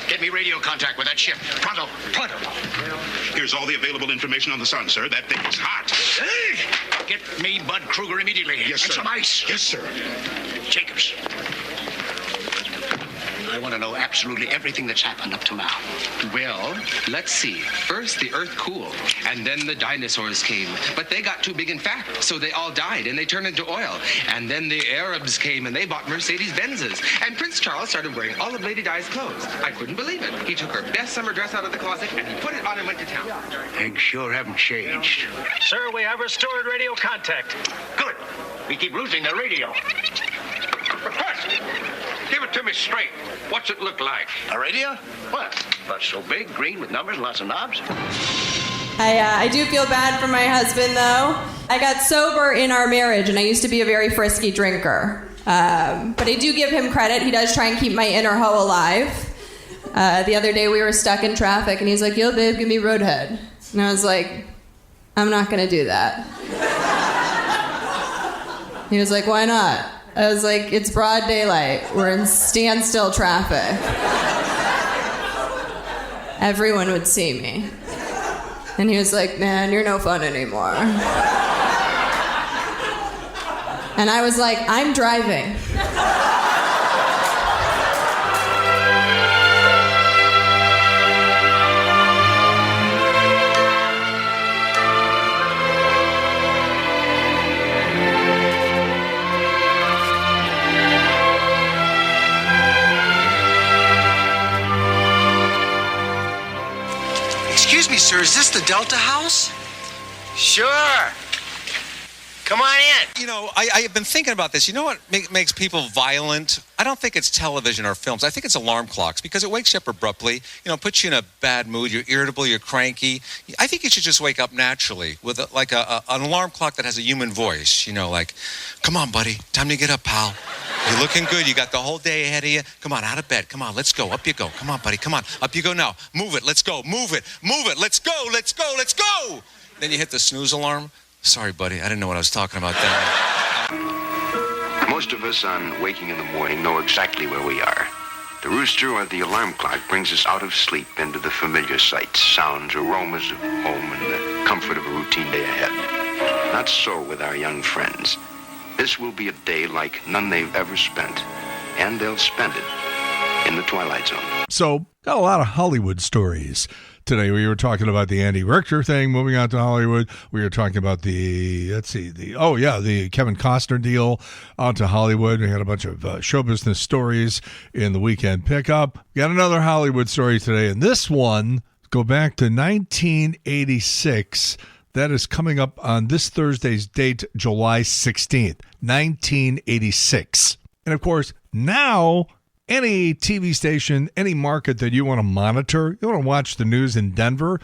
Get me radio contact with that ship. Pronto. Pronto. Here's all the available information on the sun, sir. That thing is hot. Hey! Get me Bud Kruger immediately. Yes, sir. And some ice. Yes, sir. Jacobs. I want to know absolutely everything that's happened up to now. Well, let's see. First, the Earth cooled, and then the dinosaurs came. But they got too big and fat, so they all died, and they turned into oil. And then the Arabs came, and they bought Mercedes-Benzes. And Prince Charles started wearing all of Lady Di's clothes. I couldn't believe it. He took her best summer dress out of the closet, and he put it on and went to town. Things sure haven't changed. Sir, we have restored radio contact. Good. We keep losing the radio. First, give it to me straight. What's it look like? A radio? What? Not so big, green with numbers and lots of knobs. I do feel bad for my husband, though. I got sober in our marriage, and I used to be a very frisky drinker. But I do give him credit. He does try and keep my inner hoe alive. The other day we were stuck in traffic, and he's like, yo, babe, give me roadhead. And I was like, I'm not going to do that. He was like, why not? I was like, it's broad daylight. We're in standstill traffic. Everyone would see me. And he was like, man, you're no fun anymore. And I was like, I'm driving. Excuse me, sir, is this the Delta House? Sure. Come on in. You know, I've been thinking about this. You know what makes people violent? I don't think it's television or films. I think it's alarm clocks because it wakes you up abruptly, you know, puts you in a bad mood. You're irritable, you're cranky. I think you should just wake up naturally with an alarm clock that has a human voice, you know, like, come on, buddy, time to get up, pal. You're looking good. You got the whole day ahead of you. Come on, out of bed. Come on, let's go. Up you go. Come on, buddy. Come on. Up you go now. Move it. Let's go. Move it. Move it. Let's go. Let's go. Let's go. Then you hit the snooze alarm. Sorry, buddy. I didn't know what I was talking about then. Most of us on waking in the morning know exactly where we are. The rooster or the alarm clock brings us out of sleep into the familiar sights, sounds, aromas of home and the comfort of a routine day ahead. Not so with our young friends. This will be a day like none they've ever spent, and they'll spend it in the Twilight Zone. So, got a lot of Hollywood stories. Today we were talking about the Andy Richter thing, moving out to Hollywood. We were talking about the Kevin Costner deal out to Hollywood. We had a bunch of show business stories in the weekend pickup. We got another Hollywood story today, and this one go back to 1986. That is coming up on this Thursday's date, July 16th, 1986. And of course, now any TV station, any market that you want to monitor, you want to watch the news in Denver,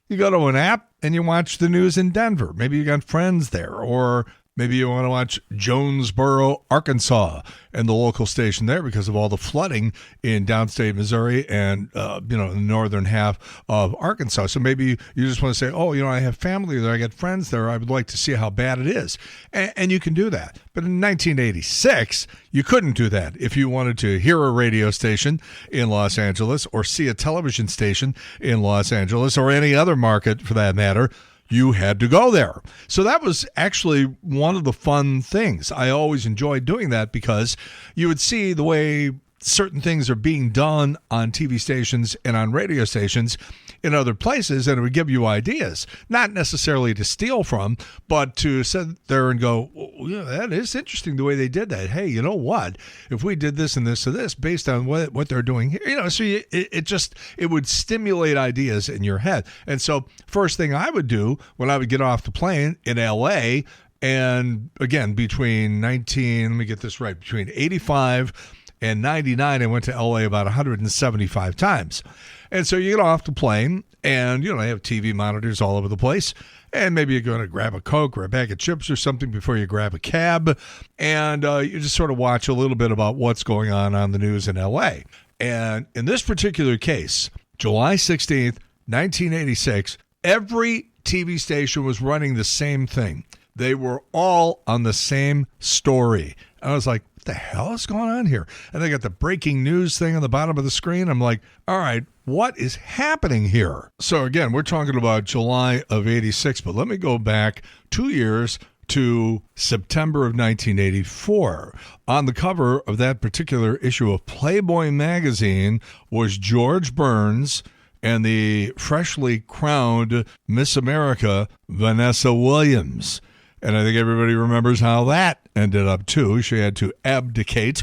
you go to an app and you watch the news in Denver. Maybe you got friends there, or Maybe you want to watch Jonesboro, Arkansas, and the local station there because of all the flooding in downstate Missouri and, the northern half of Arkansas. So maybe you just want to say, I have family there, I got friends there, I would like to see how bad it is. And you can do that. But in 1986, you couldn't do that. If you wanted to hear a radio station in Los Angeles or see a television station in Los Angeles or any other market for that matter, you had to go there. So that was actually one of the fun things. I always enjoyed doing that because you would see the way certain things are being done on TV stations and on radio stations in other places, and it would give you ideas, not necessarily to steal from, but to sit there and go, that is interesting the way they did that. Hey, you know what? If we did this and this and this based on what they're doing here, so it would stimulate ideas in your head. And so first thing I would do when I would get off the plane in L.A., and again, between 85 and 99, I went to L.A. about 175 times. And so you get off the plane, and, they have TV monitors all over the place. And maybe you're going to grab a Coke or a bag of chips or something before you grab a cab. And you just sort of watch a little bit about what's going on the news in L.A. And in this particular case, July 16th, 1986, every TV station was running the same thing. They were all on the same story. I was like, what the hell is going on here? And they got the breaking news thing on the bottom of the screen. I'm like, all right, what is happening here? So again, we're talking about July of 86, but let me go back 2 years to September of 1984. On the cover of that particular issue of Playboy magazine was George Burns and the freshly crowned Miss America, Vanessa Williams. And I think everybody remembers how that ended up, too. She had to abdicate,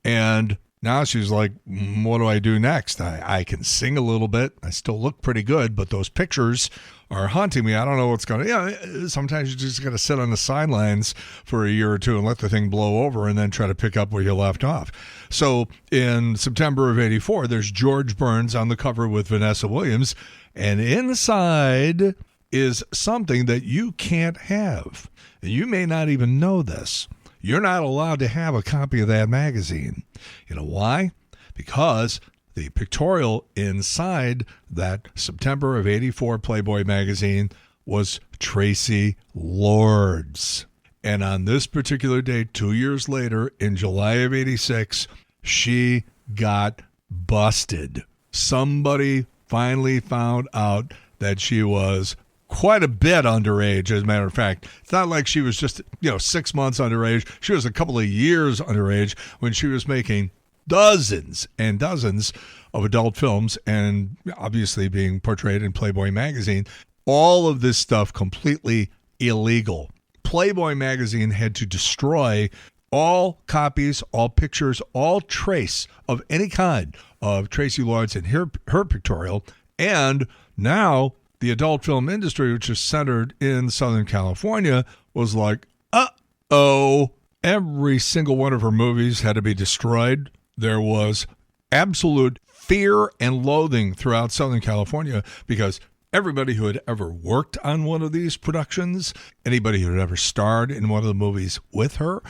and now she's like, what do I do next? I can sing a little bit. I still look pretty good, but those pictures are haunting me. I don't know what's going to... sometimes you just got to sit on the sidelines for a year or two and let the thing blow over and then try to pick up where you left off. So in September of 84, there's George Burns on the cover with Vanessa Williams, and inside is something that you can't have. You may not even know this. You're not allowed to have a copy of that magazine. You know why? Because the pictorial inside that September of 84 Playboy magazine was Tracy Lords. And on this particular day, 2 years later, in July of 86, she got busted. Somebody finally found out that she was quite a bit underage, as a matter of fact. It's not like she was just, 6 months underage. She was a couple of years underage when she was making dozens and dozens of adult films and obviously being portrayed in Playboy magazine. All of this stuff completely illegal. Playboy magazine had to destroy all copies, all pictures, all trace of any kind of Tracy Lords and her pictorial. And now the adult film industry, which is centered in Southern California, was like, uh-oh. Every single one of her movies had to be destroyed. There was absolute fear and loathing throughout Southern California because everybody who had ever worked on one of these productions, anybody who had ever starred in one of the movies with her,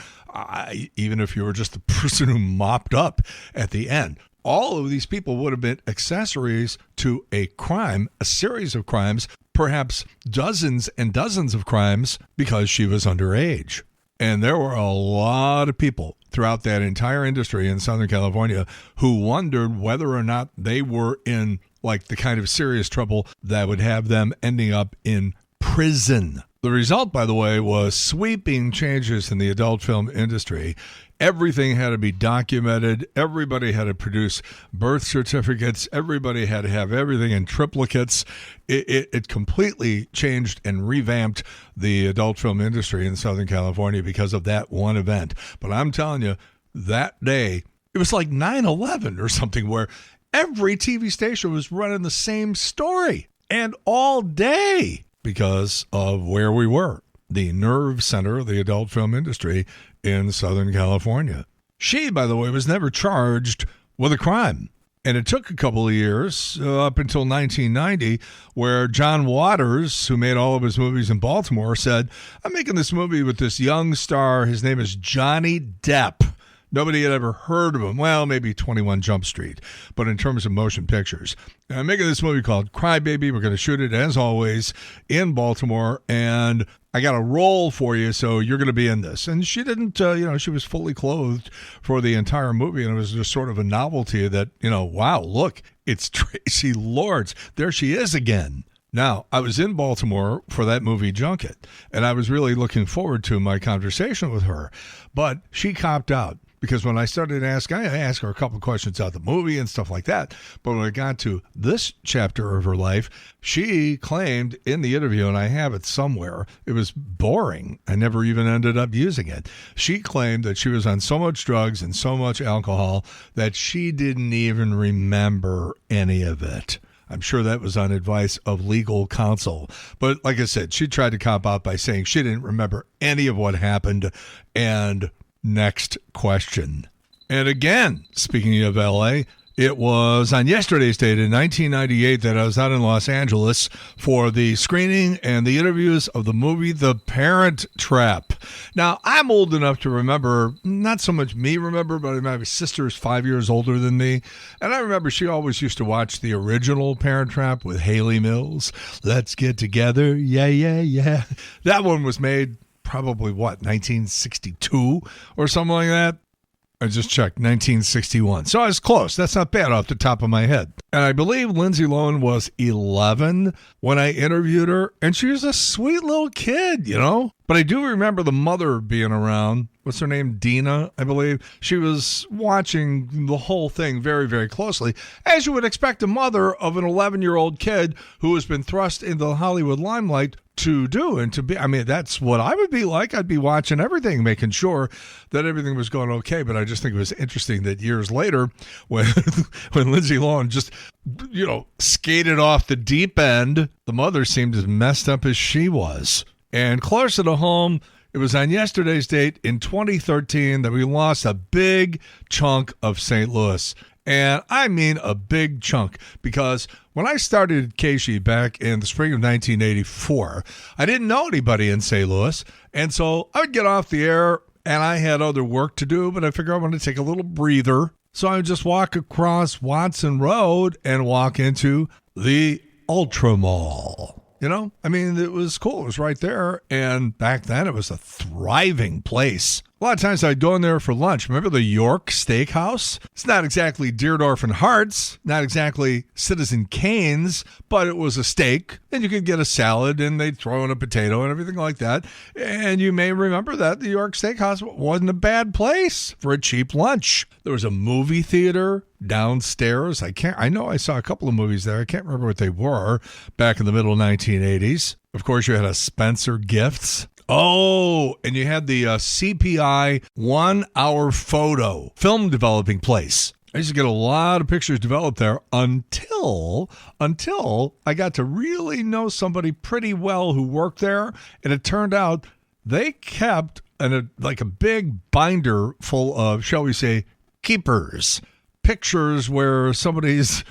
even if you were just the person who mopped up at the end, all of these people would have been accessories to a crime, a series of crimes, perhaps dozens and dozens of crimes because she was underage. And there were a lot of people throughout that entire industry in Southern California who wondered whether or not they were in like the kind of serious trouble that would have them ending up in prison. The result, by the way, was sweeping changes in the adult film industry. Everything had to be documented. Everybody had to produce birth certificates. Everybody had to have everything in triplicates. It completely changed and revamped the adult film industry in Southern California because of that one event. But I'm telling you, that day, it was like 9/11 or something where every TV station was running the same story and all day because of where we were, the nerve center of the adult film industry in Southern California. She, by the way, was never charged with a crime. And it took a couple of years, up until 1990, where John Waters, who made all of his movies in Baltimore, said, I'm making this movie with this young star. His name is Johnny Depp. Nobody had ever heard of him. Well, maybe 21 Jump Street, but in terms of motion pictures. I'm making this movie called Cry Baby. We're going to shoot it, as always, in Baltimore, and I got a role for you, so you're going to be in this. And she didn't, she was fully clothed for the entire movie, and it was just sort of a novelty that, wow, look, it's Tracy Lords. There she is again. Now, I was in Baltimore for that movie junket, and I was really looking forward to my conversation with her, but she copped out. Because when I started asking, I asked her a couple of questions about the movie and stuff like that. But when I got to this chapter of her life, she claimed in the interview, and I have it somewhere, it was boring. I never even ended up using it. She claimed that she was on so much drugs and so much alcohol that she didn't even remember any of it. I'm sure that was on advice of legal counsel. But like I said, she tried to cop out by saying she didn't remember any of what happened. And next question. And again, speaking of LA, it was on yesterday's date in 1998 that I was out in Los Angeles for the screening and the interviews of the movie The Parent Trap. Now, I'm old enough to remember, not so much me remember, but my sister is 5 years older than me. And I remember she always used to watch the original Parent Trap with Haley Mills. Let's get together. Yeah, yeah, yeah. That one was made probably, 1962 or something like that? I just checked, 1961. So I was close. That's not bad off the top of my head. And I believe Lindsay Lohan was 11 when I interviewed her, and she was a sweet little kid, But I do remember the mother being around. What's her name? Dina, I believe. She was watching the whole thing very, very closely, as you would expect a mother of an 11-year-old kid who has been thrust into the Hollywood limelight to do and to be. I mean, that's what I would be like. I'd be watching everything, making sure that everything was going okay. But I just think it was interesting that years later, when Lindsay Lohan just, skated off the deep end, the mother seemed as messed up as she was. And closer to home, it was on yesterday's date in 2013 that we lost a big chunk of St. Louis. And I mean a big chunk, because when I started at KSHE back in the spring of 1984, I didn't know anybody in St. Louis. And so I would get off the air and I had other work to do, but I figured I wanted to take a little breather. So I would just walk across Watson Road and walk into the Ultra Mall. It was cool. It was right there. And back then it was a thriving place. A lot of times I'd go in there for lunch. Remember the York Steakhouse? It's not exactly Deerdorf and Hart's, not exactly Citizen Kane's, but it was a steak. And you could get a salad, and they'd throw in a potato and everything like that. And you may remember that the York Steakhouse wasn't a bad place for a cheap lunch. There was a movie theater downstairs. I know I saw a couple of movies there. I can't remember what they were back in the middle 1980s. Of course, you had a Spencer Gifts. Oh, and you had the CPI 1 hour photo film developing place. I used to get a lot of pictures developed there until I got to really know somebody pretty well who worked there. And it turned out they kept a big binder full of, shall we say, keepers. Pictures where somebody's,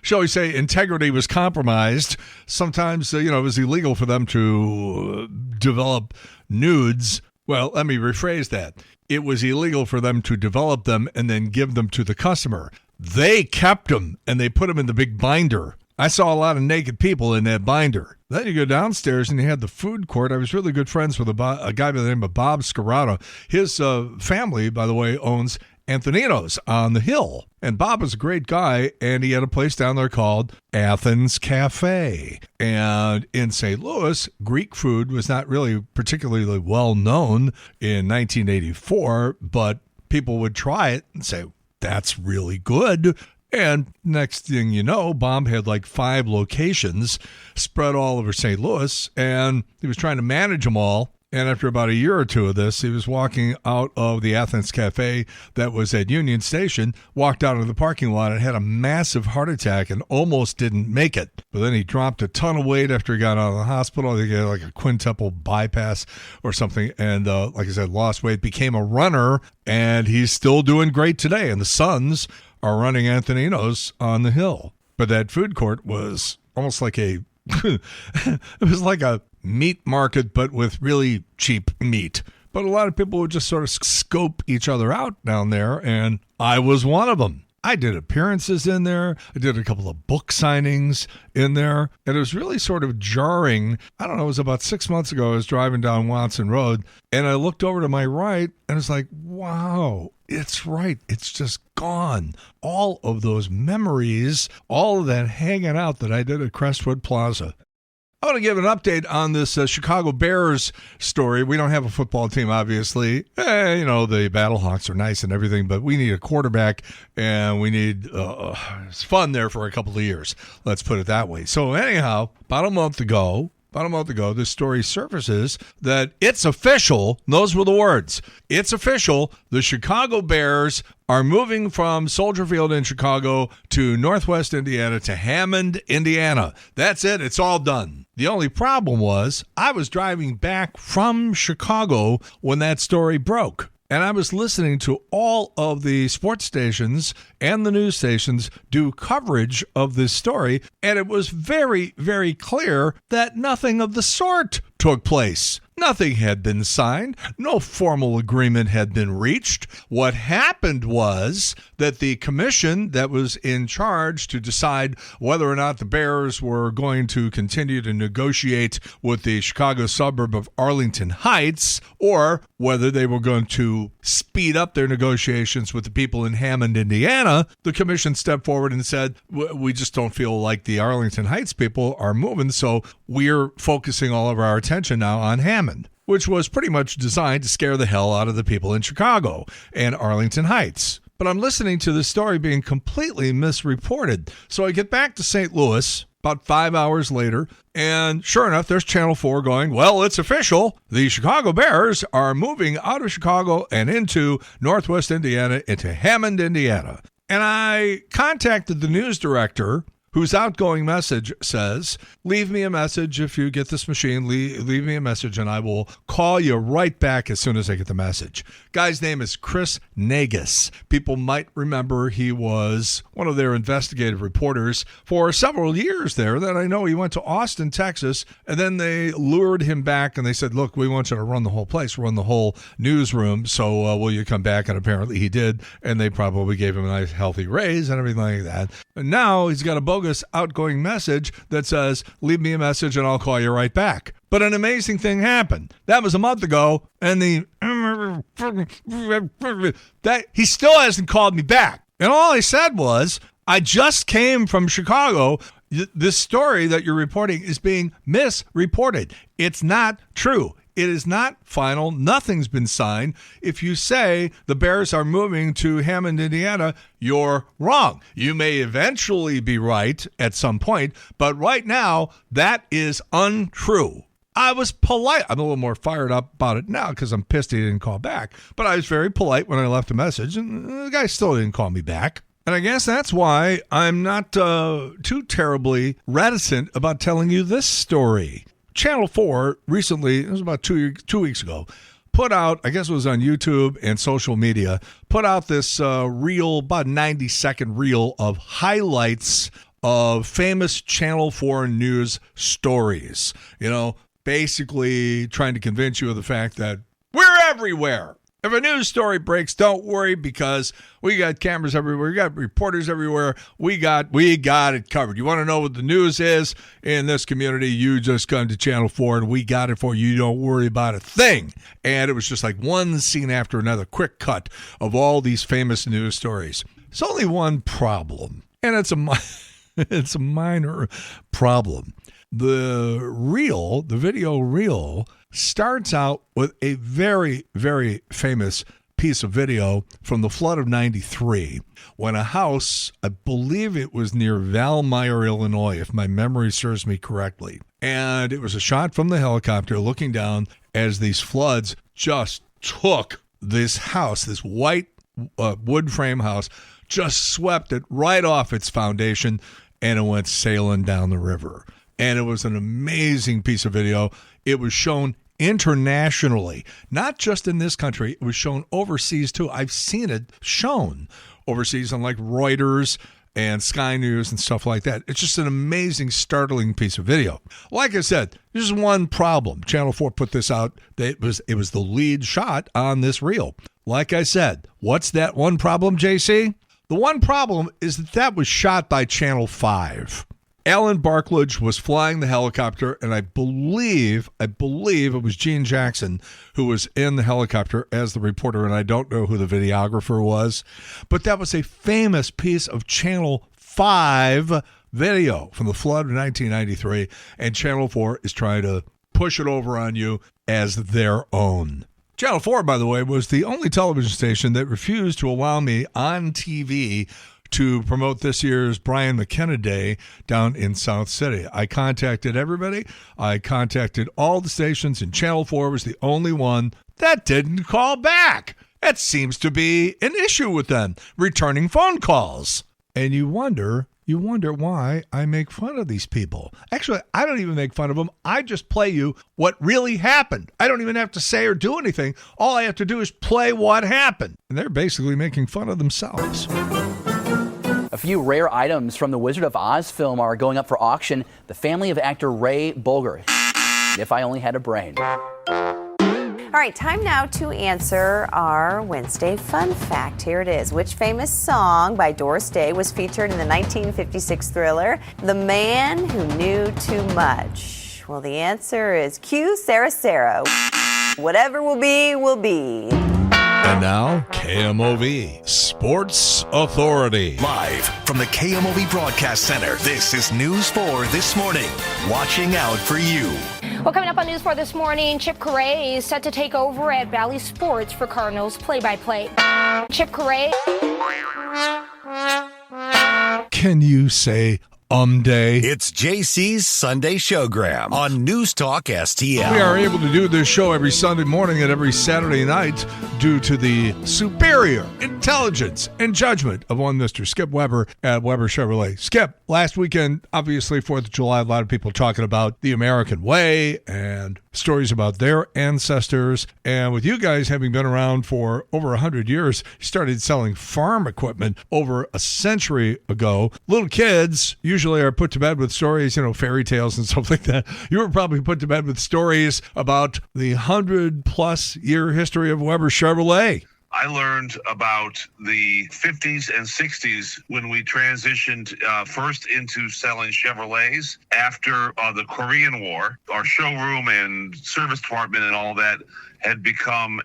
shall we say, integrity was compromised. Sometimes, it was illegal for them to develop nudes. Well, let me rephrase that. It was illegal for them to develop them and then give them to the customer. They kept them, and they put them in the big binder. I saw a lot of naked people in that binder. Then you go downstairs and you had the food court. I was really good friends with a guy by the name of Bob Costas. His family, by the way, owns Anthonino's on the Hill. And Bob was a great guy, and he had a place down there called Athens Cafe. And in St. Louis, Greek food was not really particularly well known in 1984, but people would try it and say, that's really good. And next thing you know, Bob had 5 locations spread all over St. Louis, and he was trying to manage them all. And after about a year or two of this, he was walking out of the Athens Cafe that was at Union Station, walked out of the parking lot and had a massive heart attack and almost didn't make it. But then he dropped a ton of weight after he got out of the hospital. He had a quintuple bypass or something. And like I said, lost weight, became a runner, and he's still doing great today. And the Suns are running Antonino's on the Hill. But that food court was almost like it was like a meat market, but with really cheap meat. But a lot of people would just sort of scope each other out down there, and I was one of them. I did appearances in there. I did a couple of book signings in there. And it was really sort of jarring. I don't know, it was about 6 months ago. I was driving down Watson Road, and I looked over to my right, and it's like, wow, it's right. It's just gone. All of those memories, all of that hanging out that I did at Crestwood Plaza. I want to give an update on this Chicago Bears story. We don't have a football team, obviously. The Battlehawks are nice and everything, but we need a quarterback, and we need it's fun there for a couple of years. Let's put it that way. So anyhow, about a month ago, this story surfaces that it's official. Those were the words. It's official. The Chicago Bears are moving from Soldier Field in Chicago to Northwest Indiana to Hammond, Indiana. That's it. It's all done. The only problem was I was driving back from Chicago when that story broke. And I was listening to all of the sports stations and the news stations do coverage of this story, and it was very, very clear that nothing of the sort took place. Nothing had been signed. No formal agreement had been reached. What happened was that the commission that was in charge to decide whether or not the Bears were going to continue to negotiate with the Chicago suburb of Arlington Heights, or whether they were going to speed up their negotiations with the people in Hammond, Indiana, the commission stepped forward and said, we just don't feel like the Arlington Heights people are moving, so we're focusing all of our attention now on Hammond, which was pretty much designed to scare the hell out of the people in Chicago and Arlington Heights. But I'm listening to this story being completely misreported. So I get back to St. Louis about 5 hours later, and sure enough, there's Channel 4 going, well, it's official. The Chicago Bears are moving out of Chicago and into Northwest Indiana, into Hammond, Indiana. And I contacted the news director, whose outgoing message says, leave me a message if you get this machine. Leave me a message, and I will call you right back as soon as I get the message. Guy's name is Chris Nagus. People might remember he was one of their investigative reporters for several years there. Then I know he went to Austin, Texas, and then they lured him back, and they said, look, we want you to run the whole place, run the whole newsroom, so will you come back? And apparently he did, and they probably gave him a nice healthy raise and everything like that. And now he's got a bogus outgoing message that says, leave me a message and I'll call you right back. But an amazing thing happened. That was a month ago, and that he still hasn't called me back. And all I said was, I just came from Chicago. This story that you're reporting is being misreported. It's not true. It is not final. Nothing's been signed. If you say the Bears are moving to Hammond, Indiana, you're wrong. You may eventually be right at some point, but right now, that is untrue. I was polite. I'm a little more fired up about it now because I'm pissed he didn't call back. But I was very polite when I left a message, and the guy still didn't call me back. And I guess that's why I'm not too terribly reticent about telling you this story. Channel 4 recently, it was about 2 weeks ago, put out, I guess it was on YouTube and social media, put out this reel, about 90-second reel of highlights of famous Channel 4 news stories. You know, basically trying to convince you of the fact that we're everywhere. If a news story breaks, don't worry, because we got cameras everywhere. We got reporters everywhere. We got it covered. You want to know what the news is in this community, you just come to Channel 4 and we got it for you. You don't worry about a thing. And it was just like one scene after another, quick cut of all these famous news stories. There's only one problem, and it's a minor problem. The video reel starts out with a very, very famous piece of video from the flood of 93, when a house, I believe it was near Valmeyer, Illinois, if my memory serves me correctly. And it was a shot from the helicopter looking down as these floods just took this house, this white wood frame house, just swept it right off its foundation, and it went sailing down the river. And it was an amazing piece of video. It was shown internationally, not just in this country. It was shown overseas too. I've seen it shown overseas on like Reuters and Sky News and stuff like that. It's just an amazing, startling piece of video. Like I said, there's one problem. Channel 4 put this out. It was the lead shot on this reel. Like I said, what's that one problem, JC? The one problem is that was shot by Channel 5. Alan Barklage was flying the helicopter, and I believe it was Gene Jackson who was in the helicopter as the reporter, and I don't know who the videographer was, but that was a famous piece of Channel 5 video from the flood of 1993, and Channel 4 is trying to push it over on you as their own. Channel 4, by the way, was the only television station that refused to allow me on TV to promote this year's Brian McKenna Day down in South City. I contacted everybody. I contacted all the stations, and Channel 4 was the only one that didn't call back. That seems to be an issue with them, returning phone calls. And you wonder why I make fun of these people. Actually, I don't even make fun of them. I just play you what really happened. I don't even have to say or do anything. All I have to do is play what happened. And they're basically making fun of themselves. A few rare items from the Wizard of Oz film are going up for auction. The family of actor Ray Bolger. If I only had a brain. All right, time now to answer our Wednesday fun fact. Here it is. Which famous song by Doris Day was featured in the 1956 thriller, The Man Who Knew Too Much? Well, the answer is Q, Sarah Sarah. Whatever will be, will be. And now, KMOV Sports Authority. Live from the KMOV Broadcast Center, this is News 4 This Morning. Watching out for you. Well, coming up on News 4 This Morning, Chip Correa is set to take over at Valley Sports for Cardinals play-by-play. Chip Correa. Can you say day? It's JC's Sunday Showgram on News Talk STL. We are able to do this show every Sunday morning and every Saturday night due to the superior intelligence and judgment of one Mr. Skip Weber at Weber Chevrolet. Skip, last weekend, obviously 4th of July, a lot of people talking about the American way and stories about their ancestors. And with you guys having been around for over 100 years, you started selling farm equipment over a century ago. Little kids usually are put to bed with stories, fairy tales and stuff like that. You were probably put to bed with stories about the 100-plus year history of Weber Chevrolet. I learned about the 50s and 60s when we transitioned first into selling Chevrolets after the Korean War. Our showroom and service department and all that had become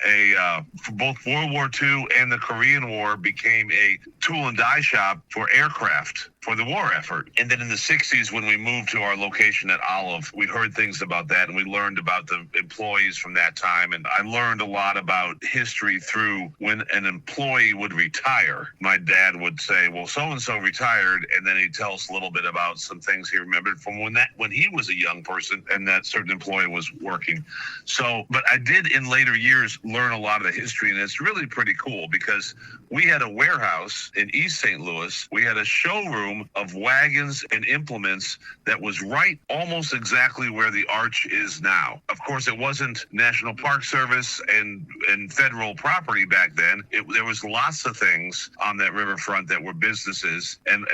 for both World War II and the Korean War, became a tool and die shop for aircraft for the war effort. And then in the 60s, when we moved to our location at Olive, we heard things about that, and we learned about the employees from that time. And I learned a lot about history through when an employee would retire. My dad would say, well, so-and-so retired, and then he'd tell us a little bit about some things he remembered from when he was a young person and that certain employee was working. So, but I did in later years learn a lot of the history, and it's really pretty cool because we had a warehouse in East St. Louis. We had a showroom of wagons and implements that was right almost exactly where the arch is now. Of course, it wasn't National Park Service and federal property back then. There was lots of things on that riverfront that were businesses, and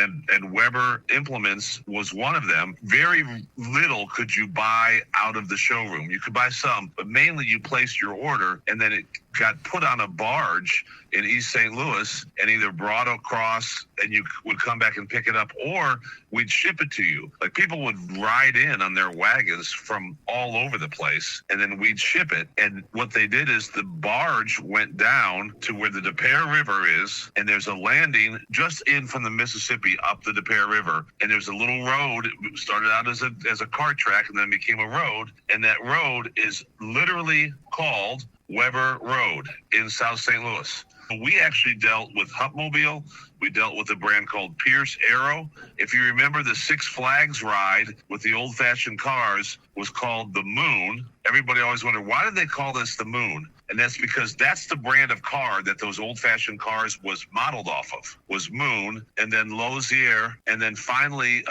Weber Implements was one of them. Very little could you buy out of the showroom. You could buy some, but mainly you placed your order, and then it got put on a barge in East St. Louis and either brought across and you would come back and pick it up, or we'd ship it to you. Like, people would ride in on their wagons from all over the place, and then we'd ship it. And what they did is the barge went down to where the Des Peres River is, and there's a landing just in from the Mississippi up the Des Peres River, and there's a little road. It started out as a cart track and then became a road, and that road is literally called Weber Road in South St. Louis. We actually dealt with Hupmobile, We dealt with a brand called Pierce Arrow. If you remember, the Six Flags ride with the old-fashioned cars was called the Moon. Everybody always wondered, why did they call this the Moon? And that's because that's the brand of car that those old-fashioned cars was modeled off of, was Moon, and then Lozier, and then finally,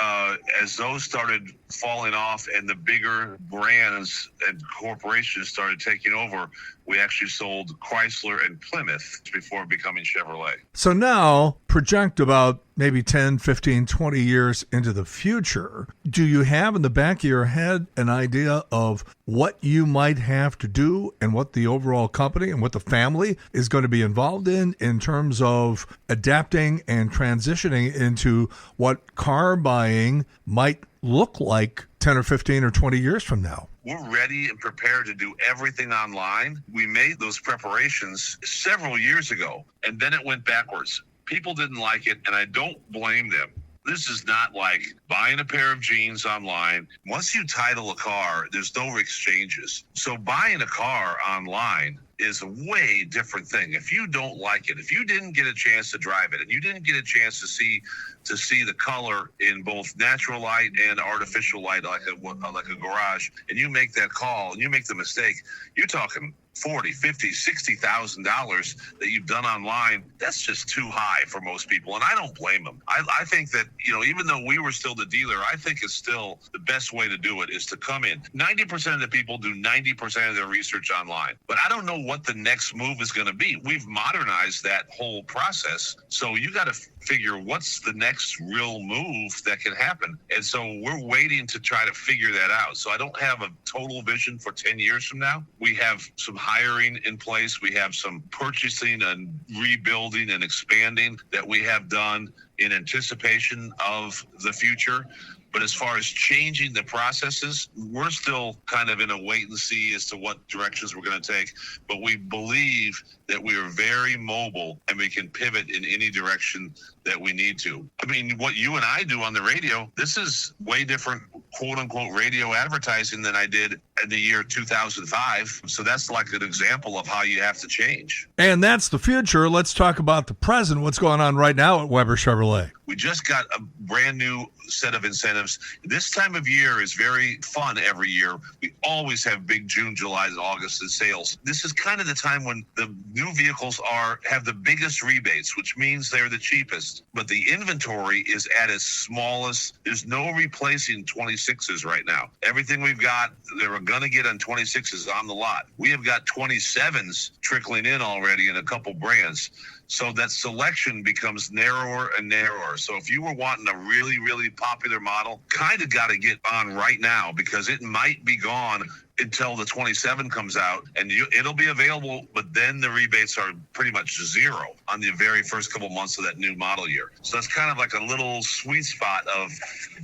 as those started falling off and the bigger brands and corporations started taking over, we actually sold Chrysler and Plymouth before becoming Chevrolet. So now, project about maybe 10, 15, 20 years into the future. Do you have in the back of your head an idea of what you might have to do and what the overall company and what the family is going to be involved in terms of adapting and transitioning into what car buying might look like 10 or 15 or 20 years from now? We're ready and prepared to do everything online. We made those preparations several years ago, and then it went backwards. People didn't like it, and I don't blame them. This is not like buying a pair of jeans online. Once you title a car, there's no exchanges. So buying a car online is a way different thing. If you don't like it, if you didn't get a chance to drive it, and you didn't get a chance to see the color in both natural light and artificial light, like a garage, and you make that call and you make the mistake, you're talking $40,000, $50,000, $60,000 that you've done online. That's just too high for most people, and I don't blame them. I think that, even though we were still the dealer, I think it's still the best way to do it is to come in. 90% of the people do 90% of their research online, but I don't know what the next move is going to be. We've modernized that whole process, so you got to figure what's the next real move that can happen. And so we're waiting to try to figure that out. So I don't have a total vision for 10 years from now. We have some hiring in place. We have some purchasing and rebuilding and expanding that we have done in anticipation of the future. But as far as changing the processes, we're still kind of in a wait and see as to what directions we're going to take. But we believe that we are very mobile and we can pivot in any direction that we need to. I mean, what you and I do on the radio, this is way different, quote unquote, radio advertising than I did in the year 2005. So that's like an example of how you have to change. And that's the future. Let's talk about the present. What's going on right now at Weber Chevrolet? We just got a brand new set of incentives. This time of year is very fun every year. We always have big June, July, and August in sales. This is kind of the time when the new vehicles have the biggest rebates, which means they're the cheapest. But the inventory is at its smallest. There's no replacing 26s right now. Everything we've got, they were going to get on 26s on the lot. We have got 27s trickling in already in a couple brands. So that selection becomes narrower and narrower. So if you were wanting a really, really popular model, kind of got to get on right now because it might be gone until the 27 comes out, and it'll be available, but then the rebates are pretty much zero on the very first couple months of that new model year. So that's kind of like a little sweet spot of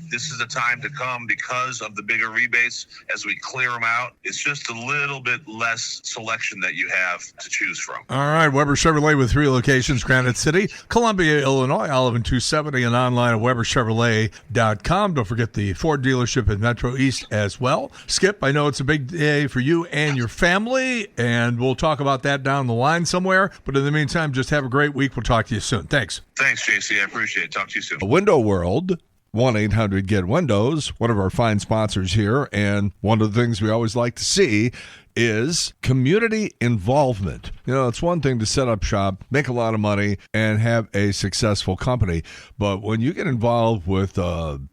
this is the time to come because of the bigger rebates. As we clear them out, it's just a little bit less selection that you have to choose from. All right, Weber Chevrolet with 3 locations, Granite City, Columbia, Illinois, Olive and 270, and online at WeberChevrolet.com. Don't forget the Ford dealership in Metro East as well. Skip, I know it's a big day for you and your family, and we'll talk about that down the line somewhere. But in the meantime, just have a great week. We'll talk to you soon. Thanks. Thanks, JC. I appreciate it. Talk to you soon. Window World, 1-800-GET-WINDOWS, one of our fine sponsors here. And one of the things we always like to see is community involvement. It's one thing to set up shop, make a lot of money, and have a successful company. But when you get involved with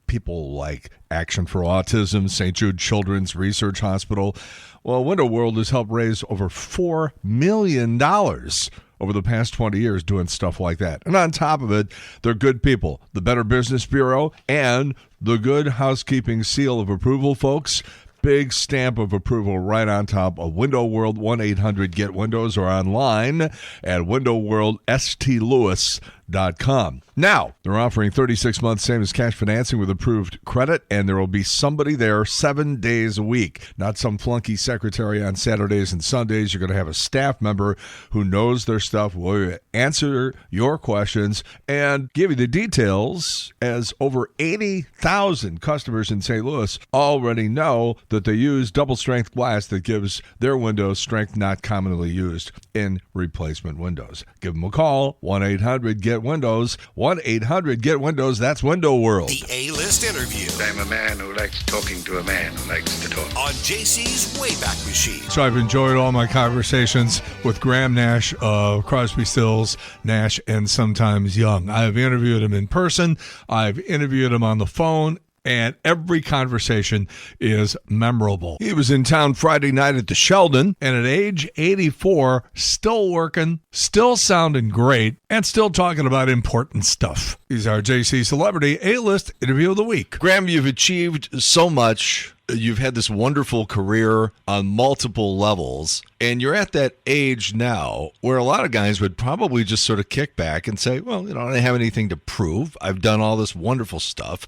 people like Action for Autism, St. Jude Children's Research Hospital, well, Window World has helped raise over $4 million over the past 20 years doing stuff like that. And on top of it, they're good people. The Better Business Bureau and the Good Housekeeping Seal of Approval, folks. Big stamp of approval right on top of Window World, 1-800-GET-WINDOWS, or online at windowworldstlouis.com. Now, they're offering 36 months same as cash financing with approved credit, and there will be somebody there 7 days a week. Not some flunky secretary on Saturdays and Sundays. You're going to have a staff member who knows their stuff, will answer your questions, and give you the details, as over 80,000 customers in St. Louis already know that they use double-strength glass that gives their windows strength not commonly used in replacement windows. Give them a call, 1-800-GET get Windows. 1-800-GET-WINDOWS. That's Window World. The A-List Interview. I'm a man who likes talking to a man who likes to talk. On JC's Wayback Machine. So I've enjoyed all my conversations with Graham Nash of Crosby, Stills, Nash, and Sometimes Young. I've interviewed him in person. I've interviewed him on the phone. And every conversation is memorable. He was in town Friday night at the Sheldon, and at age 84, still working, still sounding great, and still talking about important stuff. He's our JC Celebrity A-List Interview of the Week. Graham, you've achieved so much. You've had this wonderful career on multiple levels, and you're at that age now where a lot of guys would probably just sort of kick back and say, well, I don't have anything to prove. I've done all this wonderful stuff.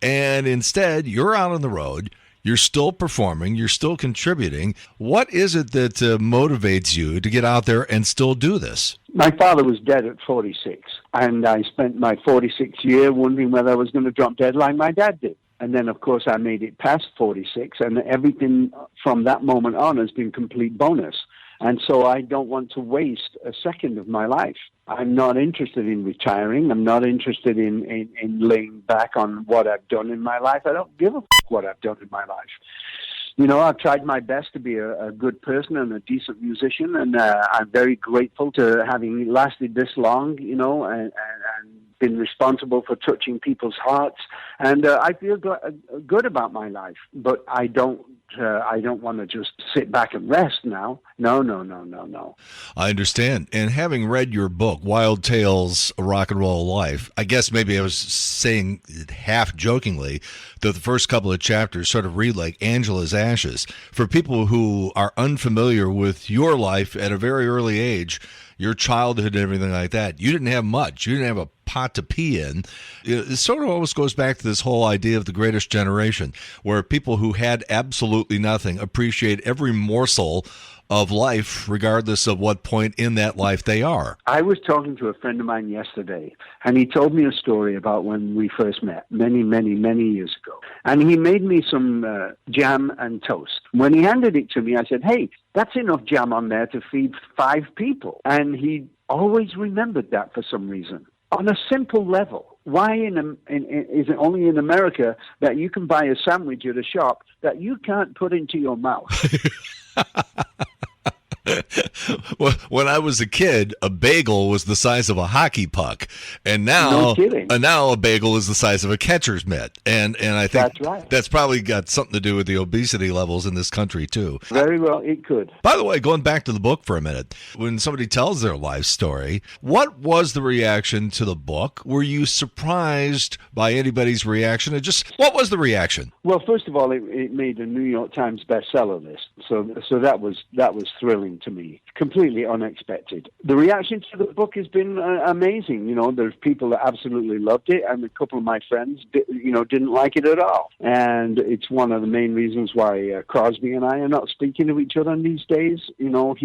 And instead, you're out on the road. You're still performing. You're still contributing. What is it that motivates you to get out there and still do this? My father was dead at 46, and I spent my 46th year wondering whether I was going to drop dead like my dad did. And then, of course, I made it past 46, and everything from that moment on has been complete bonus. And so I don't want to waste a second of my life. I'm not interested in retiring. I'm not interested in laying back on what I've done in my life. I don't give a what I've done in my life. You know, I've tried my best to be a good person and a decent musician, and I'm very grateful to having lasted this long, you know, and been responsible for touching people's hearts. And I feel good about my life, but I don't want to just sit back and rest now. No. I understand. And having read your book, Wild Tales, A Rock and Roll Life, I guess maybe I was saying half jokingly that the first couple of chapters sort of read like Angela's Ashes. For people who are unfamiliar with your life at a very early age, your childhood and everything like that, you didn't have much. You didn't have a pot to pee in. It sort of always goes back to this whole idea of the greatest generation, where people who had absolutely nothing appreciate every morsel of life, regardless of what point in that life they are. I was talking to a friend of mine yesterday, and he told me a story about when we first met many years ago. And he made me some jam and toast. When he handed it to me, I said, hey, that's enough jam on there to feed 5 people. And he always remembered that for some reason. On a simple level, why is it only in America that you can buy a sandwich at a shop that you can't put into your mouth? Well, when I was a kid, a bagel was the size of a hockey puck, and now, a bagel is the size of a catcher's mitt, and I think that's probably got something to do with the obesity levels in this country too. Very well, it could. By the way, going back to the book for a minute, when somebody tells their life story, what was the reaction to the book? Were you surprised by anybody's reaction? What was the reaction? Well, first of all, it made a New York Times bestseller list, so that was thrilling to me. Completely unexpected. The reaction to the book has been amazing. You know, there's people that absolutely loved it, and a couple of my friends, didn't like it at all. And it's one of the main reasons why Crosby and I are not speaking to each other these days. You know,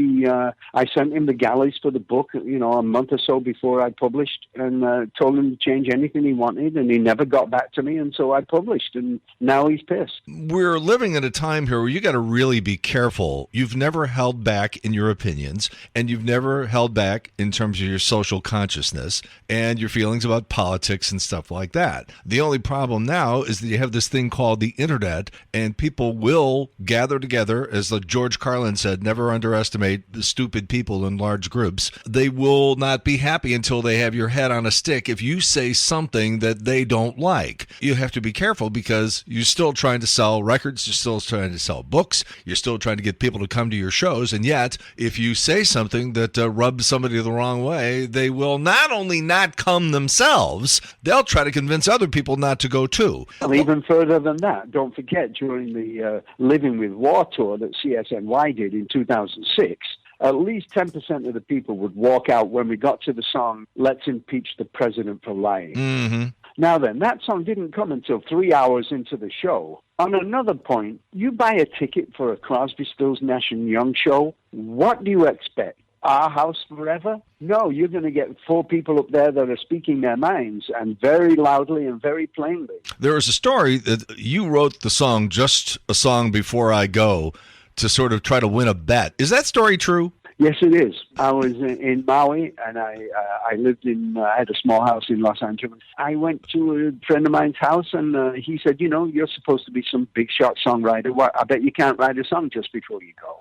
I sent him the galleys for the book, a month or so before I published, and told him to change anything he wanted, and he never got back to me, and so I published, and now he's pissed. We're living in a time here where you got to really be careful. You've never held back in your opinions, and you've never held back in terms of your social consciousness and your feelings about politics and stuff like that. The only problem now is that you have this thing called the internet, and people will gather together. As George Carlin said, never underestimate the stupid people in large groups. They will not be happy until they have your head on a stick if you say something that they don't like. You have to be careful because you're still trying to sell records, you're still trying to sell books, you're still trying to get people to come to your shows, and yet if you say something that rubs somebody the wrong way, they will not only not come themselves, they'll try to convince other people not to go too. Well, even further than that, don't forget, during the Living with War tour that CSNY did in 2006, at least 10% of the people would walk out when we got to the song, Let's Impeach the President for Lying. Mm-hmm. Now then, that song didn't come until 3 hours into the show. On another point, you buy a ticket for a Crosby, Stills, Nash & Young show, what do you expect? Our house forever? No, you're going to get 4 people up there that are speaking their minds, and very loudly and very plainly. There is a story that you wrote the song, Just a Song Before I Go, to sort of try to win a bet. Is that story true? Yes, it is. I was in Maui, and I had a small house in Los Angeles. I went to a friend of mine's house, and he said, you're supposed to be some big shot songwriter. Well, I bet you can't write a song just before you go.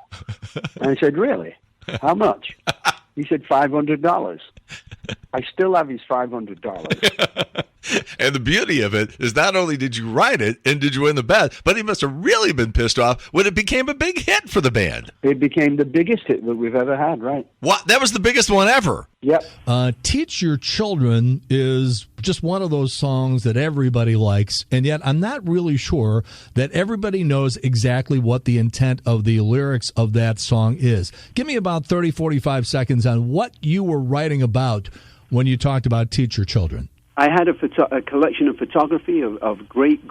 And I said, really? How much? He said, $500. I still have his $500. And the beauty of it is not only did you write it and did you win the bet, but he must have really been pissed off when it became a big hit for the band. It became the biggest hit that we've ever had, right? What? That was the biggest one ever. Yep. Teach Your Children is just one of those songs that everybody likes, and yet I'm not really sure that everybody knows exactly what the intent of the lyrics of that song is. Give me about 30, 45 seconds on what you were writing about when you talked about Teach Your Children. I had a collection of photography of great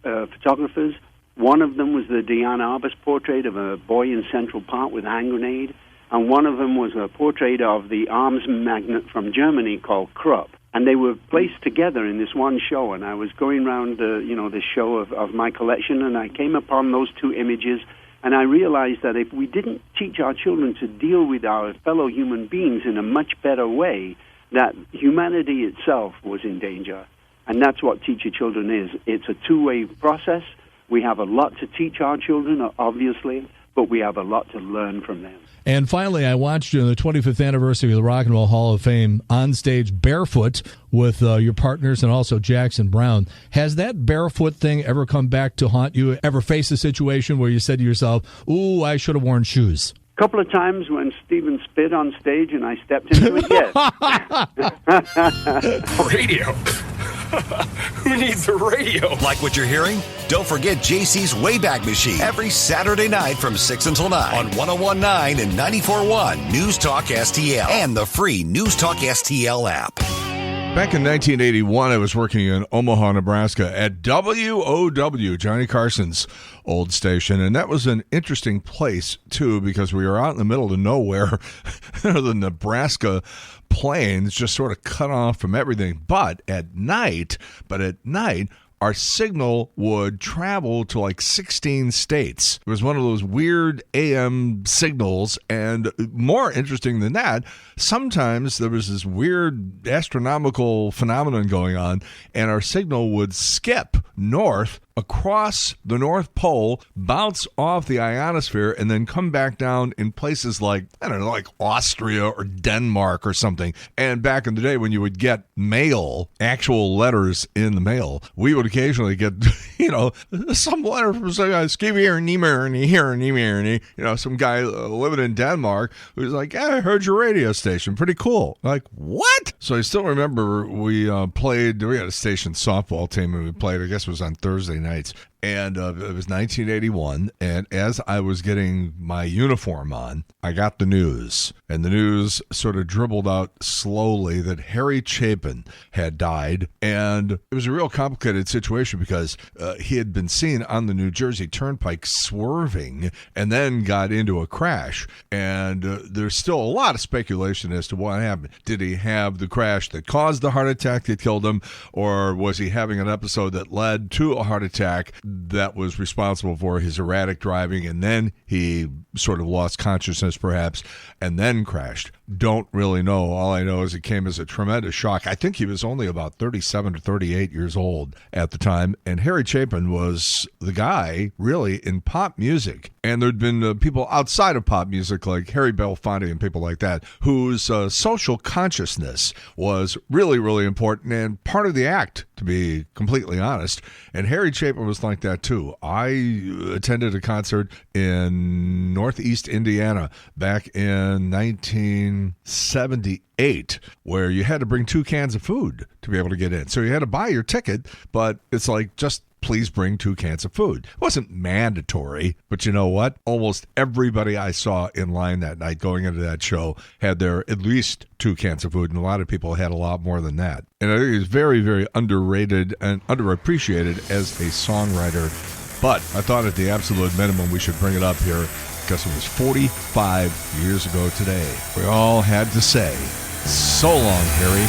photographers. One of them was the Diane Arbus portrait of a boy in Central Park with a hand grenade, and one of them was a portrait of the arms magnate from Germany called Krupp. And they were placed together in this one show, and I was going around, this show of my collection, and I came upon those two images, and I realized that if we didn't teach our children to deal with our fellow human beings in a much better way, that humanity itself was in danger. And that's what Teach Your Children is. It's a two-way process. We have a lot to teach our children, obviously, but we have a lot to learn from them. And finally, I watched you on the 25th anniversary of the Rock and Roll Hall of Fame on stage barefoot with your partners and also Jackson Browne. Has that barefoot thing ever come back to haunt you? Ever faced a situation where you said to yourself, ooh, I should have worn shoes? A couple of times when Steven spit on stage and I stepped into it, yes. Radio. Who needs a radio? Like what you're hearing? Don't forget JC's Wayback Machine every Saturday night from 6 until 9 on 101.9 and 94.1 News Talk STL and the free News Talk STL app. Back in 1981, I was working in Omaha, Nebraska at WOW, Johnny Carson's old station. And that was an interesting place, too, because we were out in the middle of nowhere. The Nebraska plains just sort of cut off from everything. But at night, our signal would travel to like 16 states. It was one of those weird AM signals, and more interesting than that, sometimes there was this weird astronomical phenomenon going on, and our signal would skip north across the North Pole, bounce off the ionosphere, and then come back down in places like, I don't know, like Austria or Denmark or something. And back in the day when you would get mail, actual letters in the mail, we would occasionally get, some letter from some guy, some guy living in Denmark who's like, I heard your radio station. Pretty cool. Like, what? So I still remember we had a station softball team, and we played, I guess it was on Thursday nights. And it was 1981, and as I was getting my uniform on, I got the news. And the news sort of dribbled out slowly that Harry Chapin had died. And it was a real complicated situation because he had been seen on the New Jersey Turnpike swerving and then got into a crash. And there's still a lot of speculation as to what happened. Did he have the crash that caused the heart attack that killed him? Or was he having an episode that led to a heart attack that was responsible for his erratic driving, and then he sort of lost consciousness perhaps, and then crashed? Don't really know. All I know is it came as a tremendous shock. I think he was only about 37 or 38 years old at the time, and Harry Chapin was the guy, really, in pop music. And there'd been people outside of pop music like Harry Belafonte and people like that whose social consciousness was really, really important and part of the act, to be completely honest. And Harry Chapin was like that too. I attended a concert in Northeast Indiana back in 1978 where you had to bring 2 cans of food to be able to get in. So you had to buy your ticket, but it's like, just please bring 2 cans of food. It wasn't mandatory, but you know what? Almost everybody I saw in line that night going into that show had their at least 2 cans of food, and a lot of people had a lot more than that. And I think he's very, very underrated and underappreciated as a songwriter. But I thought at the absolute minimum we should bring it up here because it was 45 years ago today. We all had to say, so long, Harry.